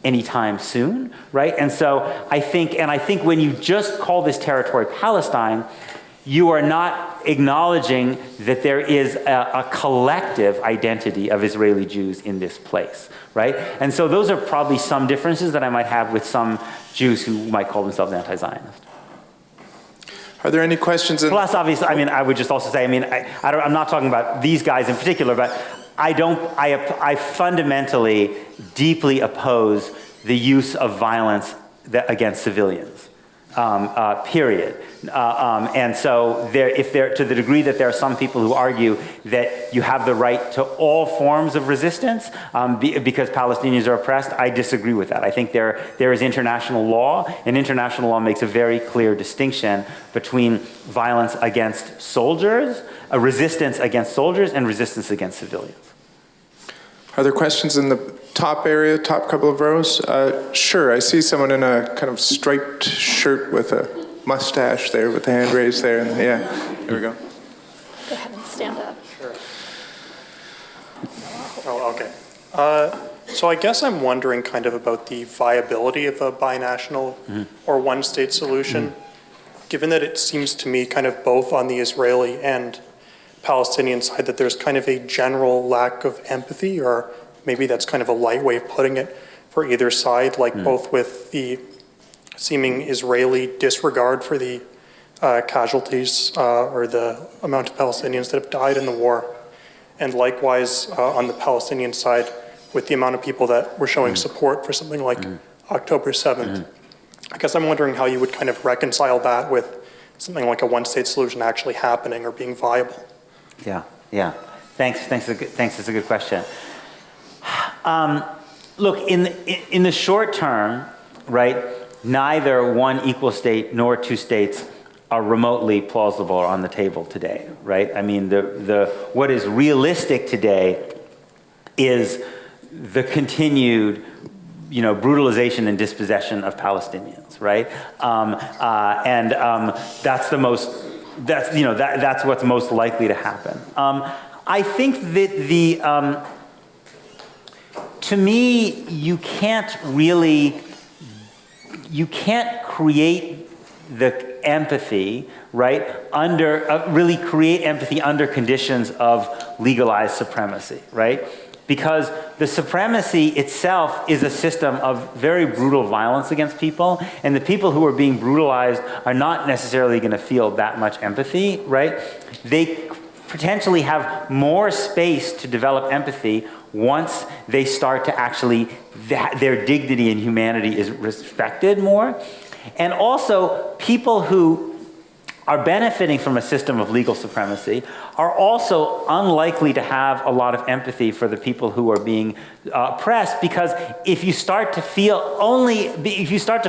anytime soon, right? And so I think when you just call this territory Palestine, you are not acknowledging that there is a collective identity of Israeli Jews in this place, right? And so those are probably some differences that I might have with some Jews who might call themselves anti-Zionist. Are there any questions? Plus, obviously, I mean, I would just also say, I mean, I'm not talking about these guys in particular, but I fundamentally deeply oppose the use of violence against civilians, period. And so to the degree that there are some people who argue that you have the right to all forms of resistance because Palestinians are oppressed, I disagree with that. I think there is international law, and international law makes a very clear distinction between violence against soldiers, resistance against soldiers, and resistance against civilians. Are there questions in the top area, top couple of rows? Sure, I see someone in a kind of striped shirt with a mustache there, with the hand raised there. And yeah, there we go. Go ahead and stand up. Sure. Oh, okay. So I guess I'm wondering kind of about the viability of a binational or one-state solution, given that it seems to me kind of both on the Israeli and Palestinian side that there's kind of a general lack of empathy, or maybe that's kind of a light way of putting it, for either side, like both with the seeming Israeli disregard for the casualties or the amount of Palestinians that have died in the war, and likewise on the Palestinian side with the amount of people that were showing support for something like October 7th. I guess I'm wondering how you would kind of reconcile that with something like a one-state solution actually happening or being viable. Yeah. Thanks. That's a good question. Look, in the short term, right, neither one equal state nor two states are remotely plausible or on the table today, right? I mean, what is realistic today is the continued, brutalization and dispossession of Palestinians, right? That's what's most likely to happen. I think that to me, you can't create the empathy, right, really create empathy under conditions of legalized supremacy, right? Because the supremacy itself is a system of very brutal violence against people, and the people who are being brutalized are not necessarily going to feel that much empathy, right? They potentially have more space to develop empathy once they start to actually, their dignity and humanity is respected more. And also, people who are benefiting from a system of legal supremacy are also unlikely to have a lot of empathy for the people who are being oppressed, because if you start to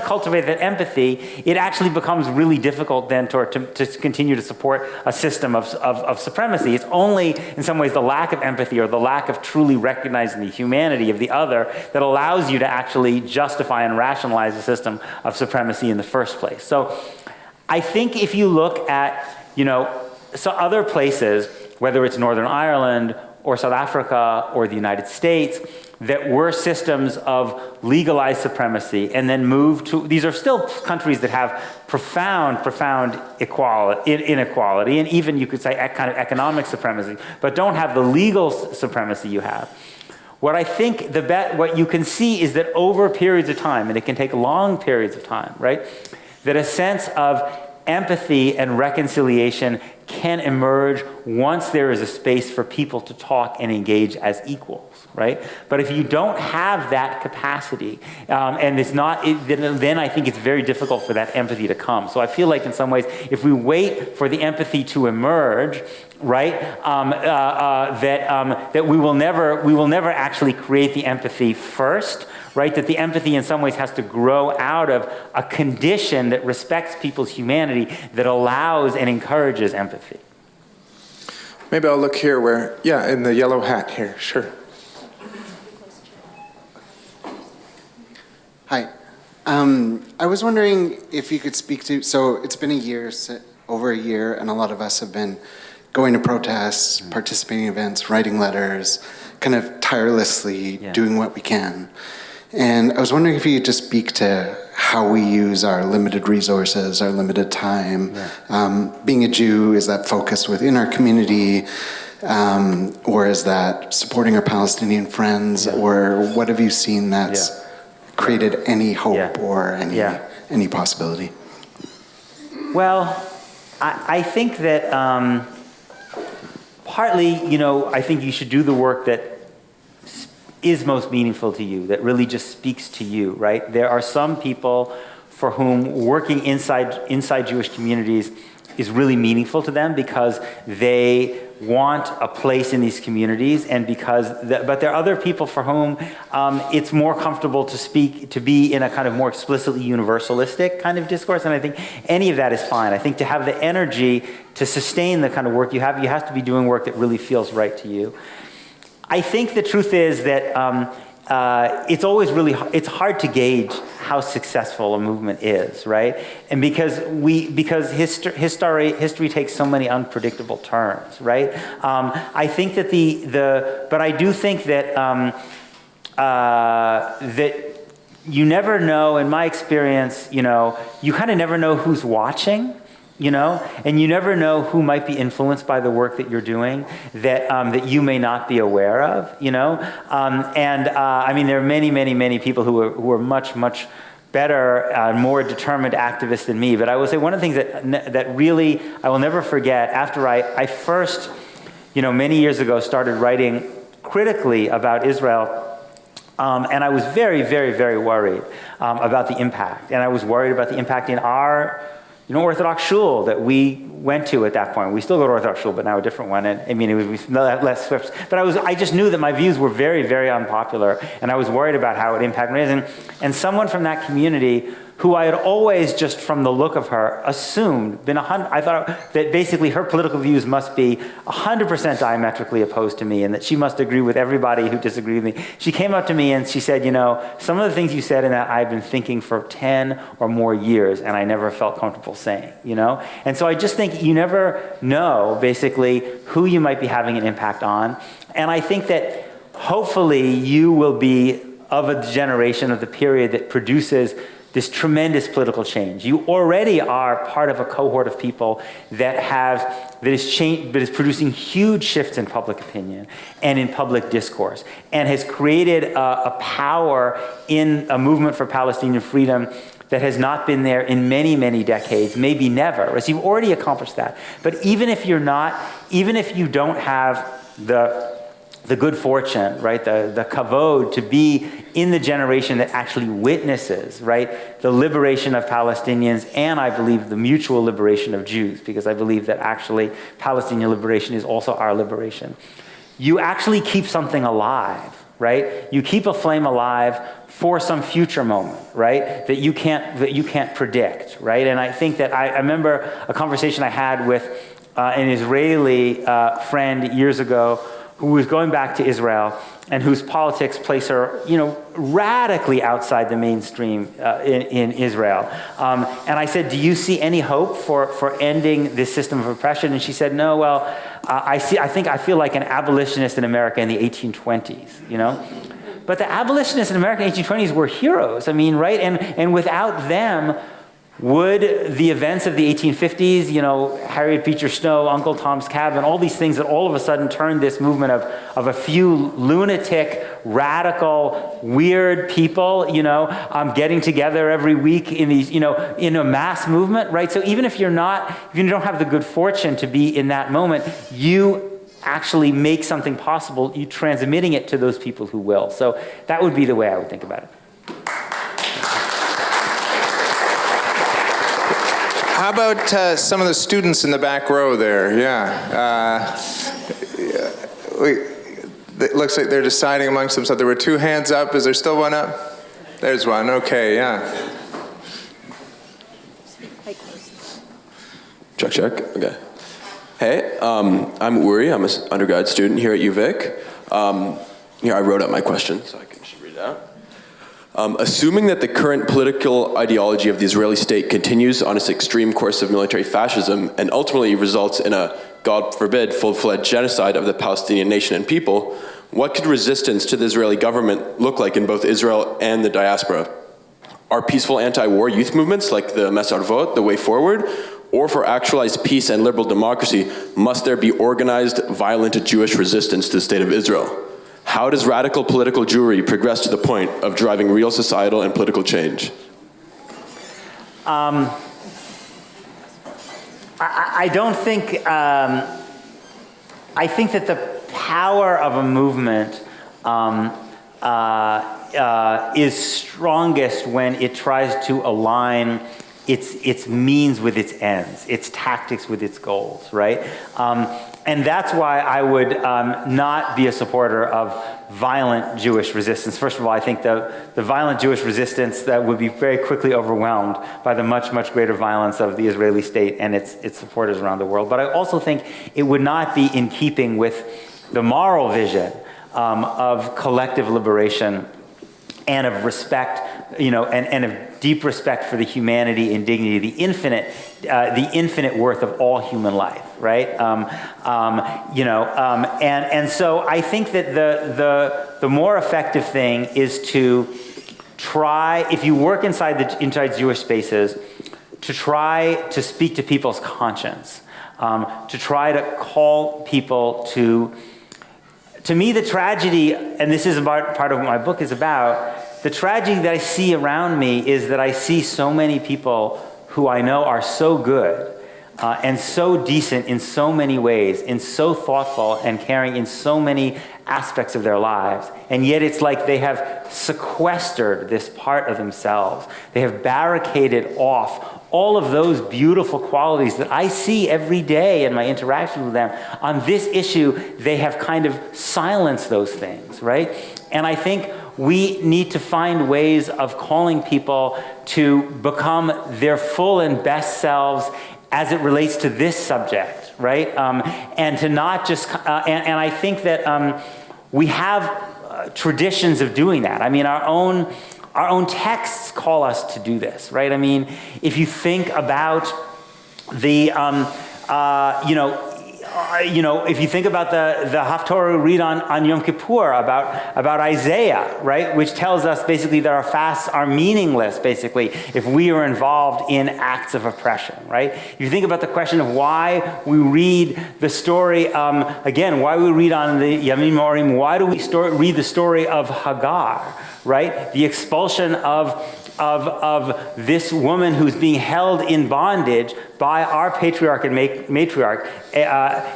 cultivate that empathy, it actually becomes really difficult then to continue to support a system of supremacy. It's only in some ways the lack of empathy or the lack of truly recognizing the humanity of the other that allows you to actually justify and rationalize a system of supremacy in the first place. So I think if you look at, so other places, whether it's Northern Ireland or South Africa or the United States, that were systems of legalized supremacy and then moved to, these are still countries that have profound inequality, and even you could say kind of economic supremacy, but don't have the legal supremacy you have. What I think what you can see is that over periods of time, and it can take long periods of time, right? That a sense of empathy and reconciliation can emerge once there is a space for people to talk and engage as equals, right? But if you don't have that capacity, and it's not, then I think it's very difficult for that empathy to come. So I feel like in some ways, if we wait for the empathy to emerge, right, that we will never actually create the empathy first, right? That the empathy in some ways has to grow out of a condition that respects people's humanity, that allows and encourages empathy. Maybe I'll look here in the yellow hat here, sure. Hi. I was wondering if you could speak to, so it's been over a year, and a lot of us have been going to protests, participating in events, writing letters, kind of tirelessly doing what we can. And I was wondering if you could just speak to how we use our limited resources, our limited time. Being a Jew, is that focused within our community? Or is that supporting our Palestinian friends? Or what have you seen that's created any hope or any possibility? Well, I think that partly, I think you should do the work that is most meaningful to you, that really just speaks to you, right? There are some people for whom working inside Jewish communities is really meaningful to them because they want a place in these communities, and but there are other people for whom it's more comfortable to be in a kind of more explicitly universalistic kind of discourse, and I think any of that is fine. I think to have the energy to sustain the kind of work you have to be doing work that really feels right to you. I think the truth is that it's hard to gauge how successful a movement is, right? And because history takes so many unpredictable turns, right? I think that but I do think that that you never know. In my experience, you kind of never know who's watching. And you never know who might be influenced by the work that you're doing that you may not be aware of, I mean, there are many, many, many people who are much, much better, more determined activists than me. But I will say one of the things that really I will never forget, after I first, many years ago started writing critically about Israel, and I was very, very, very worried about the impact. And I was worried about the impact in our Orthodox shul that we went to at that point. We still go to Orthodox shul, but now a different one. And I mean, it was less Swift. But I just knew that my views were very, very unpopular, and I was worried about how it impacted me. And someone from that community, who I had always, just from the look of her, assumed, I thought that basically her political views must be 100% diametrically opposed to me, and that she must agree with everybody who disagreed with me. She came up to me and she said, some of the things you said in that I've been thinking for 10 or more years, and I never felt comfortable saying, And so I just think you never know, basically, who you might be having an impact on. And I think that hopefully you will be of a generation of the period that produces this tremendous political change. You already are part of a cohort of people that is producing huge shifts in public opinion and in public discourse, and has created a power in a movement for Palestinian freedom that has not been there in many, many decades, maybe never. So you've already accomplished that. But even if you don't have the good fortune, right, the kavod to be in the generation that actually witnesses, right, the liberation of Palestinians, and I believe the mutual liberation of Jews, because I believe that actually Palestinian liberation is also our liberation. You actually keep something alive, right? You keep a flame alive for some future moment, right, that you can't predict, right? And I think that I remember a conversation I had with an Israeli friend years ago, who was going back to Israel and whose politics place her, radically outside the mainstream in Israel. And I said, do you see any hope for ending this system of oppression? And she said, no, well, I feel like an abolitionist in America in the 1820s, But the abolitionists in America in the 1820s were heroes, right? And without them, would the events of the 1850s, Harriet Beecher Stowe, Uncle Tom's Cabin, all these things that all of a sudden turned this movement of a few lunatic, radical, weird people, getting together every week in these, in a mass movement, right? So even if you don't have the good fortune to be in that moment, you actually make something possible, you transmitting it to those people who will. So that would be the way I would think about it. How about some of the students in the back row there? Yeah. It looks like they're deciding amongst themselves. There were two hands up. Is there still one up? There's one. Okay, yeah. Check. Okay. Hey, I'm Uri. I'm an undergrad student here at UVic. Here, I wrote out my question, so I can just read it out. Assuming that the current political ideology of the Israeli state continues on its extreme course of military fascism and ultimately results in a, God forbid, full-fledged genocide of the Palestinian nation and people, what could resistance to the Israeli government look like in both Israel and the diaspora? Are peaceful anti-war youth movements like the Mesarvot the way forward? Or for actualized peace and liberal democracy, must there be organized, violent Jewish resistance to the state of Israel? How does radical political Jewry progress to the point of driving real societal and political change? I don't think, I think that the power of a movement is strongest when it tries to align its means with its ends, its tactics with its goals, right? And that's why I would not be a supporter of violent Jewish resistance. First of all, I think the violent Jewish resistance that would be very quickly overwhelmed by the much, much greater violence of the Israeli state and its supporters around the world. But I also think it would not be in keeping with the moral vision of collective liberation and of respect, and of deep respect for the humanity and dignity, the infinite worth of all human life, right? And so I think that the more effective thing is to try, if you work inside Jewish spaces, to try to speak to people's conscience, to try to call people to me, the tragedy, and this is part of what my book is about, the tragedy that I see around me is that I see so many people who I know are so good and so decent in so many ways, and so thoughtful and caring in so many aspects of their lives. And yet it's like they have sequestered this part of themselves. They have barricaded off all of those beautiful qualities that I see every day in my interactions with them. On this issue, they have kind of silenced those things, right? And I think we need to find ways of calling people to become their full and best selves as it relates to this subject, right? And to not just, and I think that we have traditions of doing that. I mean, our own texts call us to do this, right? I mean, if you think about the, if you think about the Haftorah we read on Yom Kippur about Isaiah, right, which tells us basically that our fasts are meaningless, basically, if we are involved in acts of oppression, right? If you think about the question of why we read the story, why we read on the Yamim Morim, why do we read the story of Hagar, right? The expulsion of this woman who's being held in bondage by our patriarch and matriarch,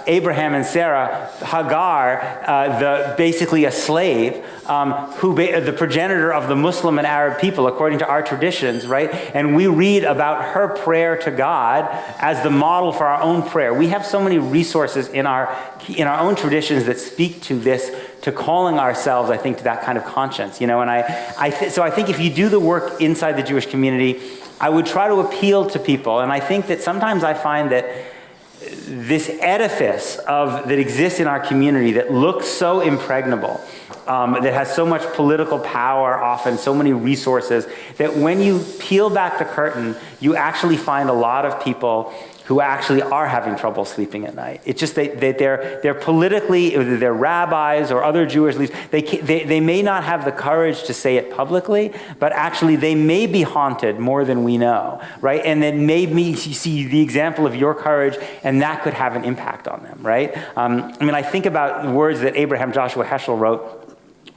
Abraham and Sarah, Hagar, basically a slave, the progenitor of the Muslim and Arab people, according to our traditions, right? And we read about her prayer to God as the model for our own prayer. We have so many resources in our own traditions that speak to this, to calling ourselves, I think, to that kind of conscience, and so I think if you do the work inside the Jewish community, I would try to appeal to people, and I think that sometimes I find that this edifice that exists in our community that looks so impregnable, that has so much political power, often so many resources, that when you peel back the curtain, you actually find a lot of people who actually are having trouble sleeping at night. It's just that they're politically, they're rabbis or other Jewish leaders, they may not have the courage to say it publicly, but actually they may be haunted more than we know, right? And then maybe you see the example of your courage, and that could have an impact on them, right? I think about the words that Abraham Joshua Heschel wrote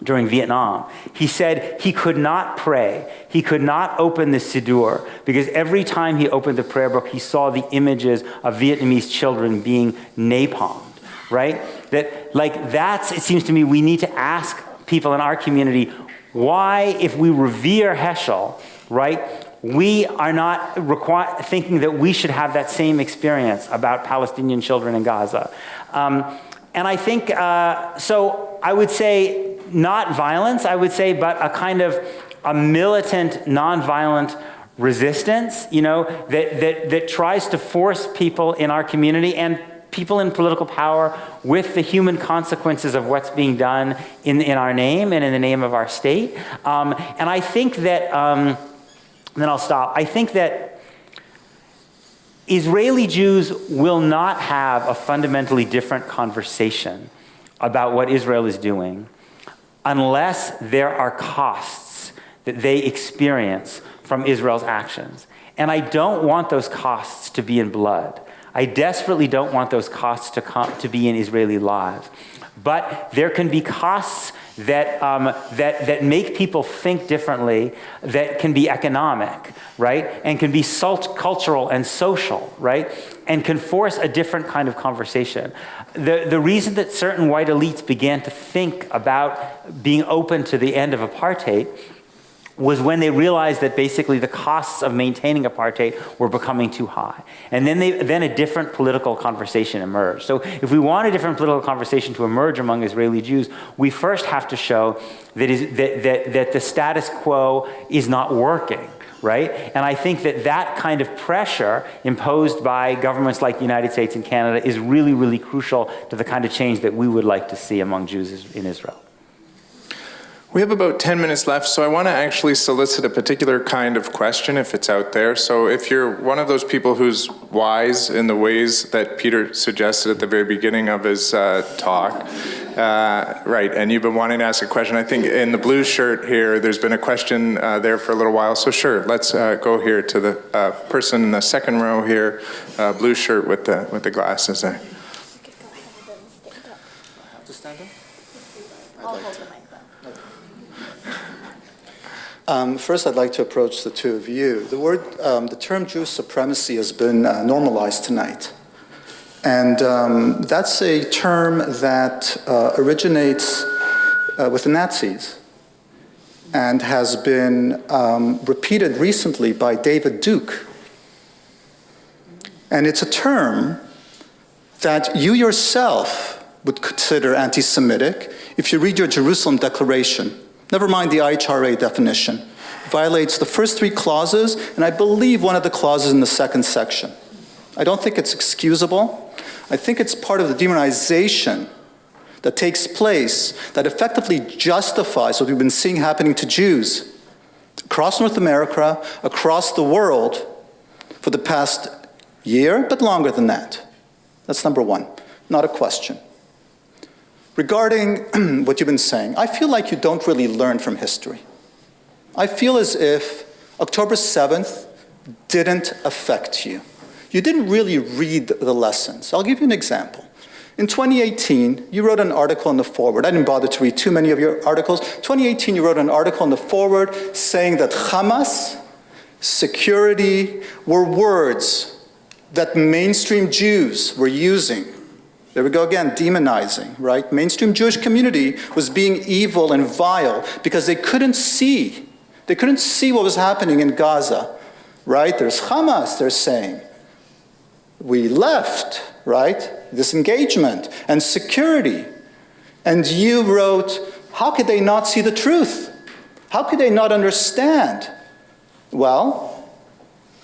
during Vietnam. He said he could not pray. He could not open the Siddur because every time he opened the prayer book, he saw the images of Vietnamese children being napalmed, right? It seems to me we need to ask people in our community why, if we revere Heschel, right, we are not thinking that we should have that same experience about Palestinian children in Gaza. And I think, so I would say, not violence, I would say, but a kind of a militant, nonviolent resistance, that tries to force people in our community and people in political power with the human consequences of what's being done in our name and in the name of our state. And I think that, then I'll stop. I think that Israeli Jews will not have a fundamentally different conversation about what Israel is doing unless there are costs that they experience from Israel's actions. And I don't want those costs to be in blood. I desperately don't want those costs to be in Israeli lives. But there can be costs that make people think differently, that can be economic, right? And can be cultural and social, right? And can force a different kind of conversation. The reason that certain white elites began to think about being open to the end of apartheid was when they realized that basically the costs of maintaining apartheid were becoming too high. And then a different political conversation emerged. So if we want a different political conversation to emerge among Israeli Jews, we first have to show that the status quo is not working, right? And I think that kind of pressure imposed by governments like the United States and Canada is really, really crucial to the kind of change that we would like to see among Jews in Israel. We have about 10 minutes left, so I want to actually solicit a particular kind of question if it's out there. So if you're one of those people who's wise in the ways that Peter suggested at the very beginning of his talk, right, and you've been wanting to ask a question, I think in the blue shirt here, there's been a question there for a little while. So sure, let's go here to the person in the second row here, blue shirt with the glasses there. First, I'd like to approach the two of you. The term Jewish supremacy has been normalized tonight. And that's a term that originates with the Nazis and has been repeated recently by David Duke. And it's a term that you yourself would consider anti-Semitic if you read your Jerusalem Declaration. Never mind the IHRA definition. It violates the first three clauses, and I believe one of the clauses in the second section. I don't think it's excusable. I think it's part of the demonization that takes place that effectively justifies what we've been seeing happening to Jews across North America, across the world, for the past year, but longer than that. That's number one, not a question. Regarding what you've been saying, I feel like you don't really learn from history. I feel as if October 7th didn't affect you. You didn't really read the lessons. I'll give you an example. In 2018, you wrote an article in the foreword. I didn't bother to read too many of your articles. 2018, you wrote an article in the foreword saying that Hamas, security, were words that mainstream Jews were using. There we go again, demonizing, right? Mainstream Jewish community was being evil and vile because they couldn't see. They couldn't see what was happening in Gaza, right? There's Hamas, they're saying. We left, right? Disengagement and security. And you wrote, how could they not see the truth? How could they not understand? Well,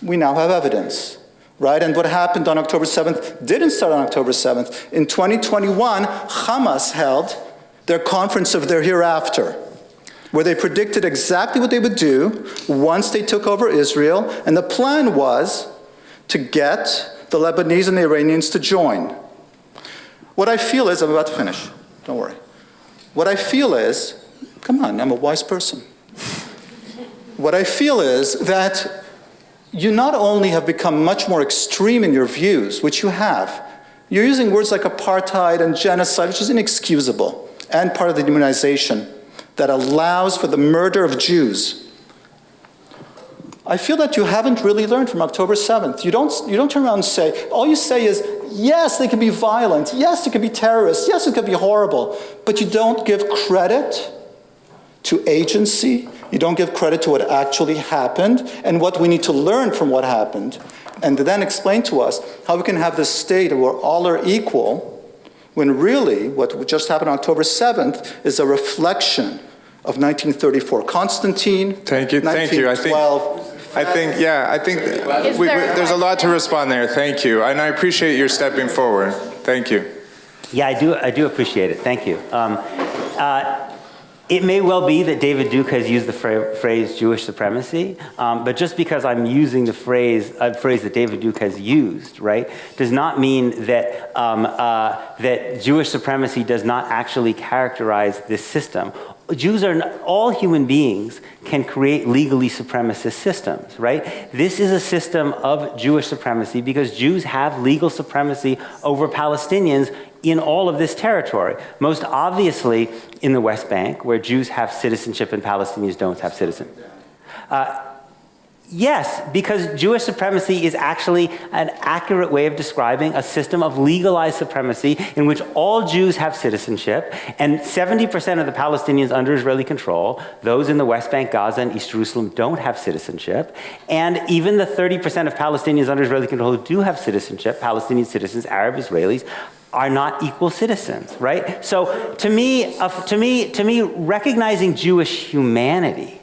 we now have evidence. Right? And what happened on October 7th didn't start on October 7th. In 2021, Hamas held their conference of their hereafter, where they predicted exactly what they would do once they took over Israel, and the plan was to get the Lebanese and the Iranians to join. What I feel is, I'm about to finish, don't worry. What I feel is, come on, I'm a wise person. What I feel is that you not only have become much more extreme in your views, which you have, you're using words like apartheid and genocide, which is inexcusable, and part of the demonization that allows for the murder of Jews. I feel that you haven't really learned from October 7th. You don't turn around and say, all you say is, yes, they can be violent, yes, they could be terrorists, yes, it could be horrible, but you don't give credit to agency. You don't give credit to what actually happened and what we need to learn from what happened, and to then explain to us how we can have this state where all are equal, when really what just happened on October 7th is a reflection of 1934. Constantine, Thank you. 1912. I think there's a lot to respond there. Thank you. And I appreciate your stepping forward. Thank you. Yeah, I do appreciate it. Thank you. It may well be that David Duke has used the phrase Jewish supremacy, but just because I'm using the phrase that David Duke has used, right, does not mean that that Jewish supremacy does not actually characterize this system. all human beings can create legally supremacist systems, right? This is a system of Jewish supremacy because Jews have legal supremacy over Palestinians in all of this territory. Most obviously in the West Bank, where Jews have citizenship and Palestinians don't have citizenship. Yes, because Jewish supremacy is actually an accurate way of describing a system of legalized supremacy in which all Jews have citizenship, and 70% of the Palestinians under Israeli control, those in the West Bank, Gaza, and East Jerusalem don't have citizenship, and even the 30% of Palestinians under Israeli control who do have citizenship, Palestinian citizens, Arab Israelis, are not equal citizens, right? So to me, recognizing Jewish humanity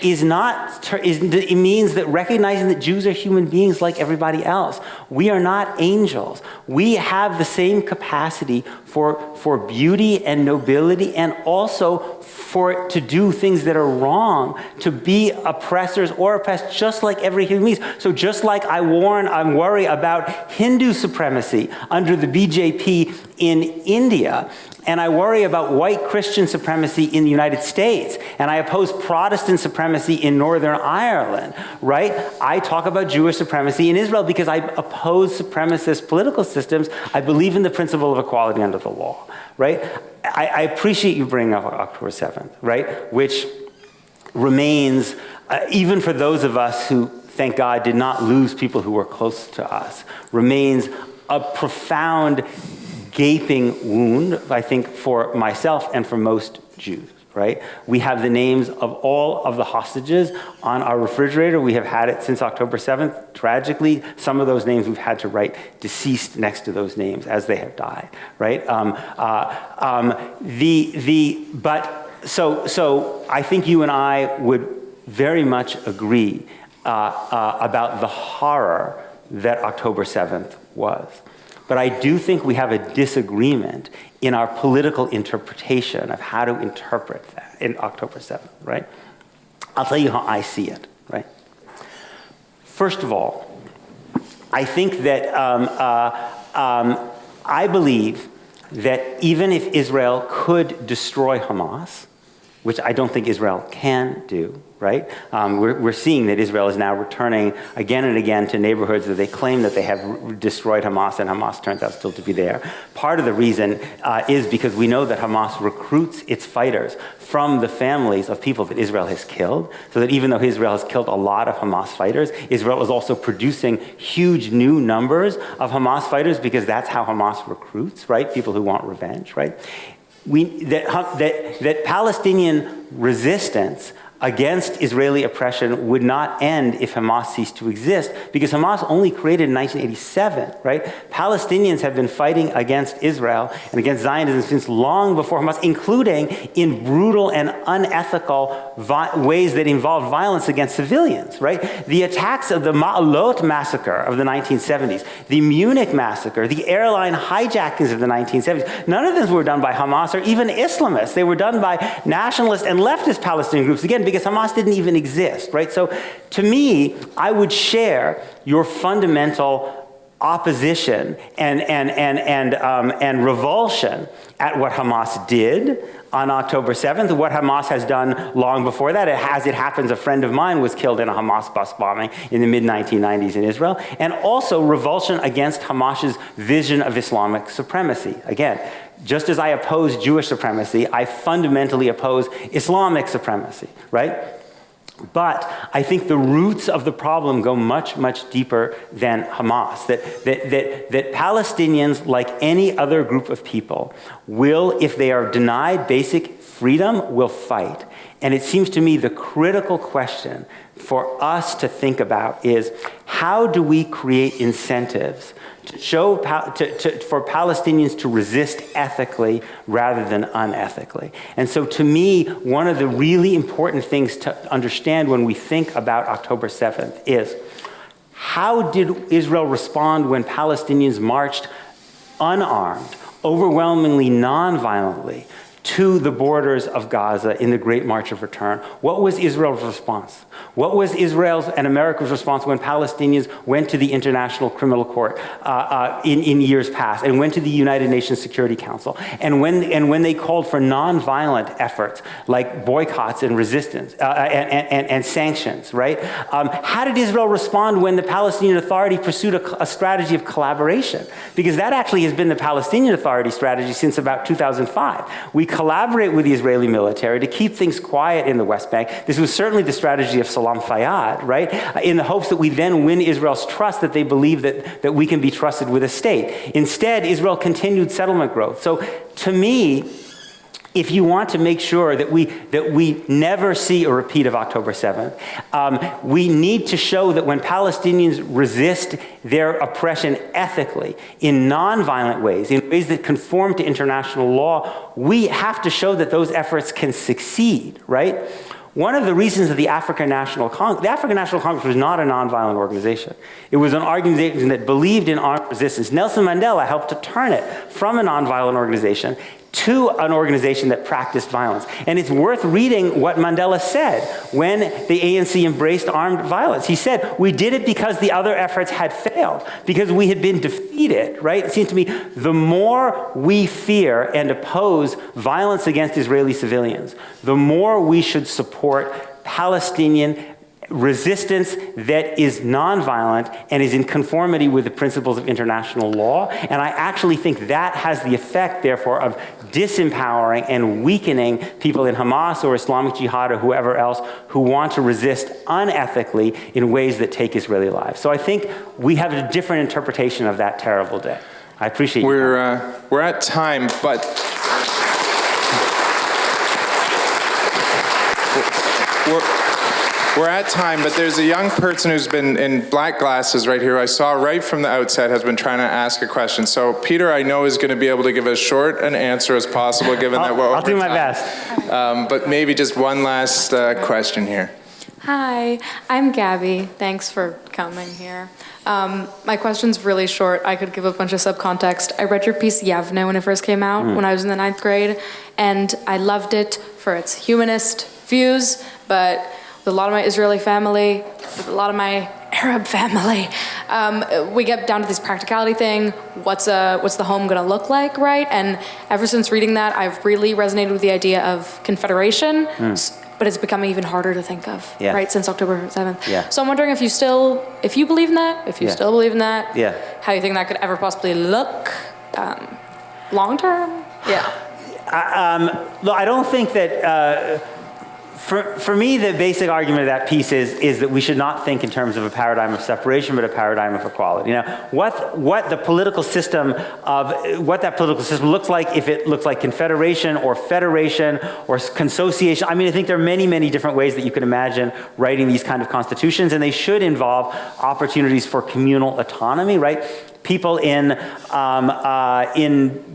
it means that recognizing that Jews are human beings like everybody else. We are not angels. We have the same capacity for beauty and nobility, and also to do things that are wrong, to be oppressors or oppressed, just like every human being. So just like I worry about Hindu supremacy under the BJP in India, and I worry about white Christian supremacy in the United States, and I oppose Protestant supremacy in Northern Ireland, right? I talk about Jewish supremacy in Israel because I oppose supremacist political systems. I believe in the principle of equality under the law, right? I appreciate you bringing up October 7th, right? Which remains, even for those of us who, thank God, did not lose people who were close to us, remains a profound gaping wound, I think, for myself and for most Jews, right? We have the names of all of the hostages on our refrigerator. We have had it since October 7th. Tragically, some of those names we've had to write deceased next to those names as they have died, right? So I think you and I would very much agree about the horror that October 7th was. But I do think we have a disagreement in our political interpretation of how to interpret that in October 7th, right? I'll tell you how I see it, right? First of all, I think that I believe that even if Israel could destroy Hamas, which I don't think Israel can do, right? We're seeing that Israel is now returning again and again to neighborhoods that they claim that they have destroyed Hamas, and Hamas turns out still to be there. Part of the reason is because we know that Hamas recruits its fighters from the families of people that Israel has killed, so that even though Israel has killed a lot of Hamas fighters, Israel is also producing huge new numbers of Hamas fighters because that's how Hamas recruits, right? People who want revenge, right? That Palestinian resistance against Israeli oppression would not end if Hamas ceased to exist, because Hamas only created in 1987, right? Palestinians have been fighting against Israel and against Zionism since long before Hamas, including in brutal and unethical ways that involved violence against civilians, right? The attacks of the Ma'alot massacre of the 1970s, the Munich massacre, the airline hijackings of the 1970s, none of them were done by Hamas or even Islamists. They were done by nationalist and leftist Palestinian groups, again, because Hamas didn't even exist, right? So to me, I would share your fundamental opposition and revulsion at what Hamas did on October 7th, what Hamas has done long before that. As it happens, a friend of mine was killed in a Hamas bus bombing in the mid-1990s in Israel, and also revulsion against Hamas's vision of Islamic supremacy. Again, just as I oppose Jewish supremacy, I fundamentally oppose Islamic supremacy, right? But I think the roots of the problem go much, much deeper than Hamas. That Palestinians, like any other group of people, will, if they are denied basic freedom, will fight. And it seems to me the critical question for us to think about is, how do we create incentives to show for Palestinians to resist ethically rather than unethically? And so to me, one of the really important things to understand when we think about October 7th is, how did Israel respond when Palestinians marched unarmed, overwhelmingly non-violently, to the borders of Gaza in the Great March of Return? What was Israel's response? What was Israel's and America's response when Palestinians went to the International Criminal Court in years past, and went to the United Nations Security Council, and when they called for nonviolent efforts like boycotts and resistance and sanctions, right? How did Israel respond when the Palestinian Authority pursued a strategy of collaboration? Because that actually has been the Palestinian Authority strategy since about 2005. We collaborate with the Israeli military to keep things quiet in the West Bank. This was certainly the strategy of Salam Fayyad, right? In the hopes that we then win Israel's trust, that they believe that we can be trusted with a state. Instead, Israel continued settlement growth. So to me, if you want to make sure that we never see a repeat of October 7th, we need to show that when Palestinians resist their oppression ethically, in nonviolent ways, in ways that conform to international law, we have to show that those efforts can succeed, right? One of the reasons that the African National Congress was not a nonviolent organization. It was an organization that believed in armed resistance. Nelson Mandela helped to turn it from a nonviolent organization to an organization that practiced violence. And it's worth reading what Mandela said when the ANC embraced armed violence. He said, we did it because the other efforts had failed, because we had been defeated, right? It seems to me the more we fear and oppose violence against Israeli civilians, the more we should support Palestinian resistance that is nonviolent and is in conformity with the principles of international law. And I actually think that has the effect, therefore, of disempowering and weakening people in Hamas or Islamic Jihad or whoever else who want to resist unethically in ways that take Israeli lives. So I think we have a different interpretation of that terrible day. I appreciate you. We're at time, but we're at time, but there's a young person who's been in black glasses right here, I saw right from the outset, has been trying to ask a question. So Peter, I know, is going to be able to give as short an answer as possible, given that we're over I'll do my time. best. But maybe just one last question here. Hi, I'm Gabby. Thanks for coming here. My question's really short. I could give a bunch of subcontext. I read your piece Yavne when it first came out, when I was in the 9th grade, and I loved it for its humanist views, but with a lot of my Israeli family, with a lot of my Arab family, we get down to this practicality thing. What's the home gonna look like, right? And ever since reading that, I've really resonated with the idea of confederation, but it's becoming even harder to think of, right, since October 7th. Yeah. So I'm wondering if you believe in that, if you still believe in that, how you think that could ever possibly look long term? Look, I don't think that, for me, the basic argument of that piece is that we should not think in terms of a paradigm of separation, but a paradigm of equality. Now, what that political system looks like, if it looks like confederation or federation or consociation. I mean, I think there are many, many different ways that you could imagine writing these kind of constitutions, and they should involve opportunities for communal autonomy, right? People in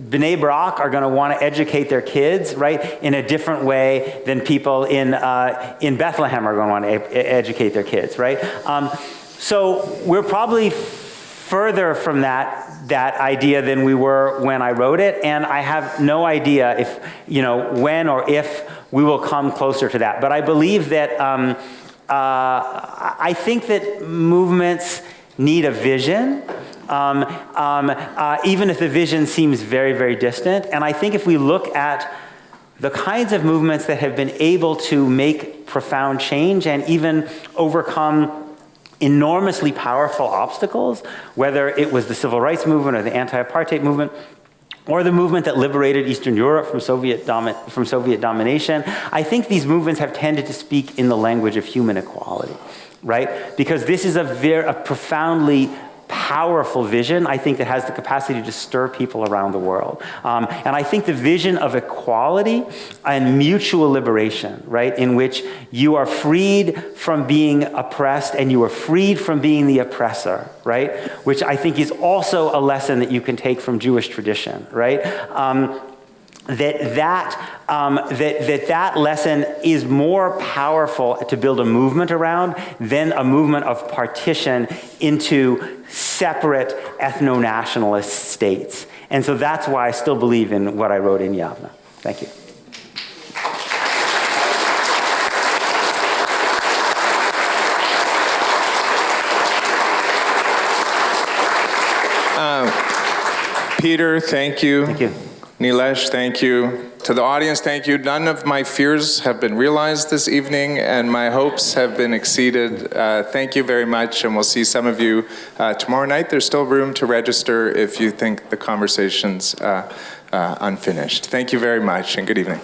Bnei Brak are going to want to educate their kids, right, in a different way than people in Bethlehem are going to want to educate their kids, right? So we're probably further from that idea than we were when I wrote it, and I have no idea if, when or if we will come closer to that. But I believe that I think that movements need a vision. Even if the vision seems very, very distant. And I think if we look at the kinds of movements that have been able to make profound change and even overcome enormously powerful obstacles, whether it was the civil rights movement or the anti-apartheid movement, or the movement that liberated Eastern Europe from Soviet domination, I think these movements have tended to speak in the language of human equality, right? Because this is a profoundly powerful vision, I think, that has the capacity to stir people around the world. And I think the vision of equality and mutual liberation, right, in which you are freed from being oppressed and you are freed from being the oppressor, right, which I think is also a lesson that you can take from Jewish tradition, right? That lesson is more powerful to build a movement around than a movement of partition into separate ethno-nationalist states. And so that's why I still believe in what I wrote in Yavne. Thank you. Peter, thank you. Thank you. Neilesh, thank you. To the audience, thank you. None of my fears have been realized this evening, and my hopes have been exceeded. Thank you very much, and we'll see some of you tomorrow night. There's still room to register if you think the conversation's unfinished. Thank you very much, and good evening.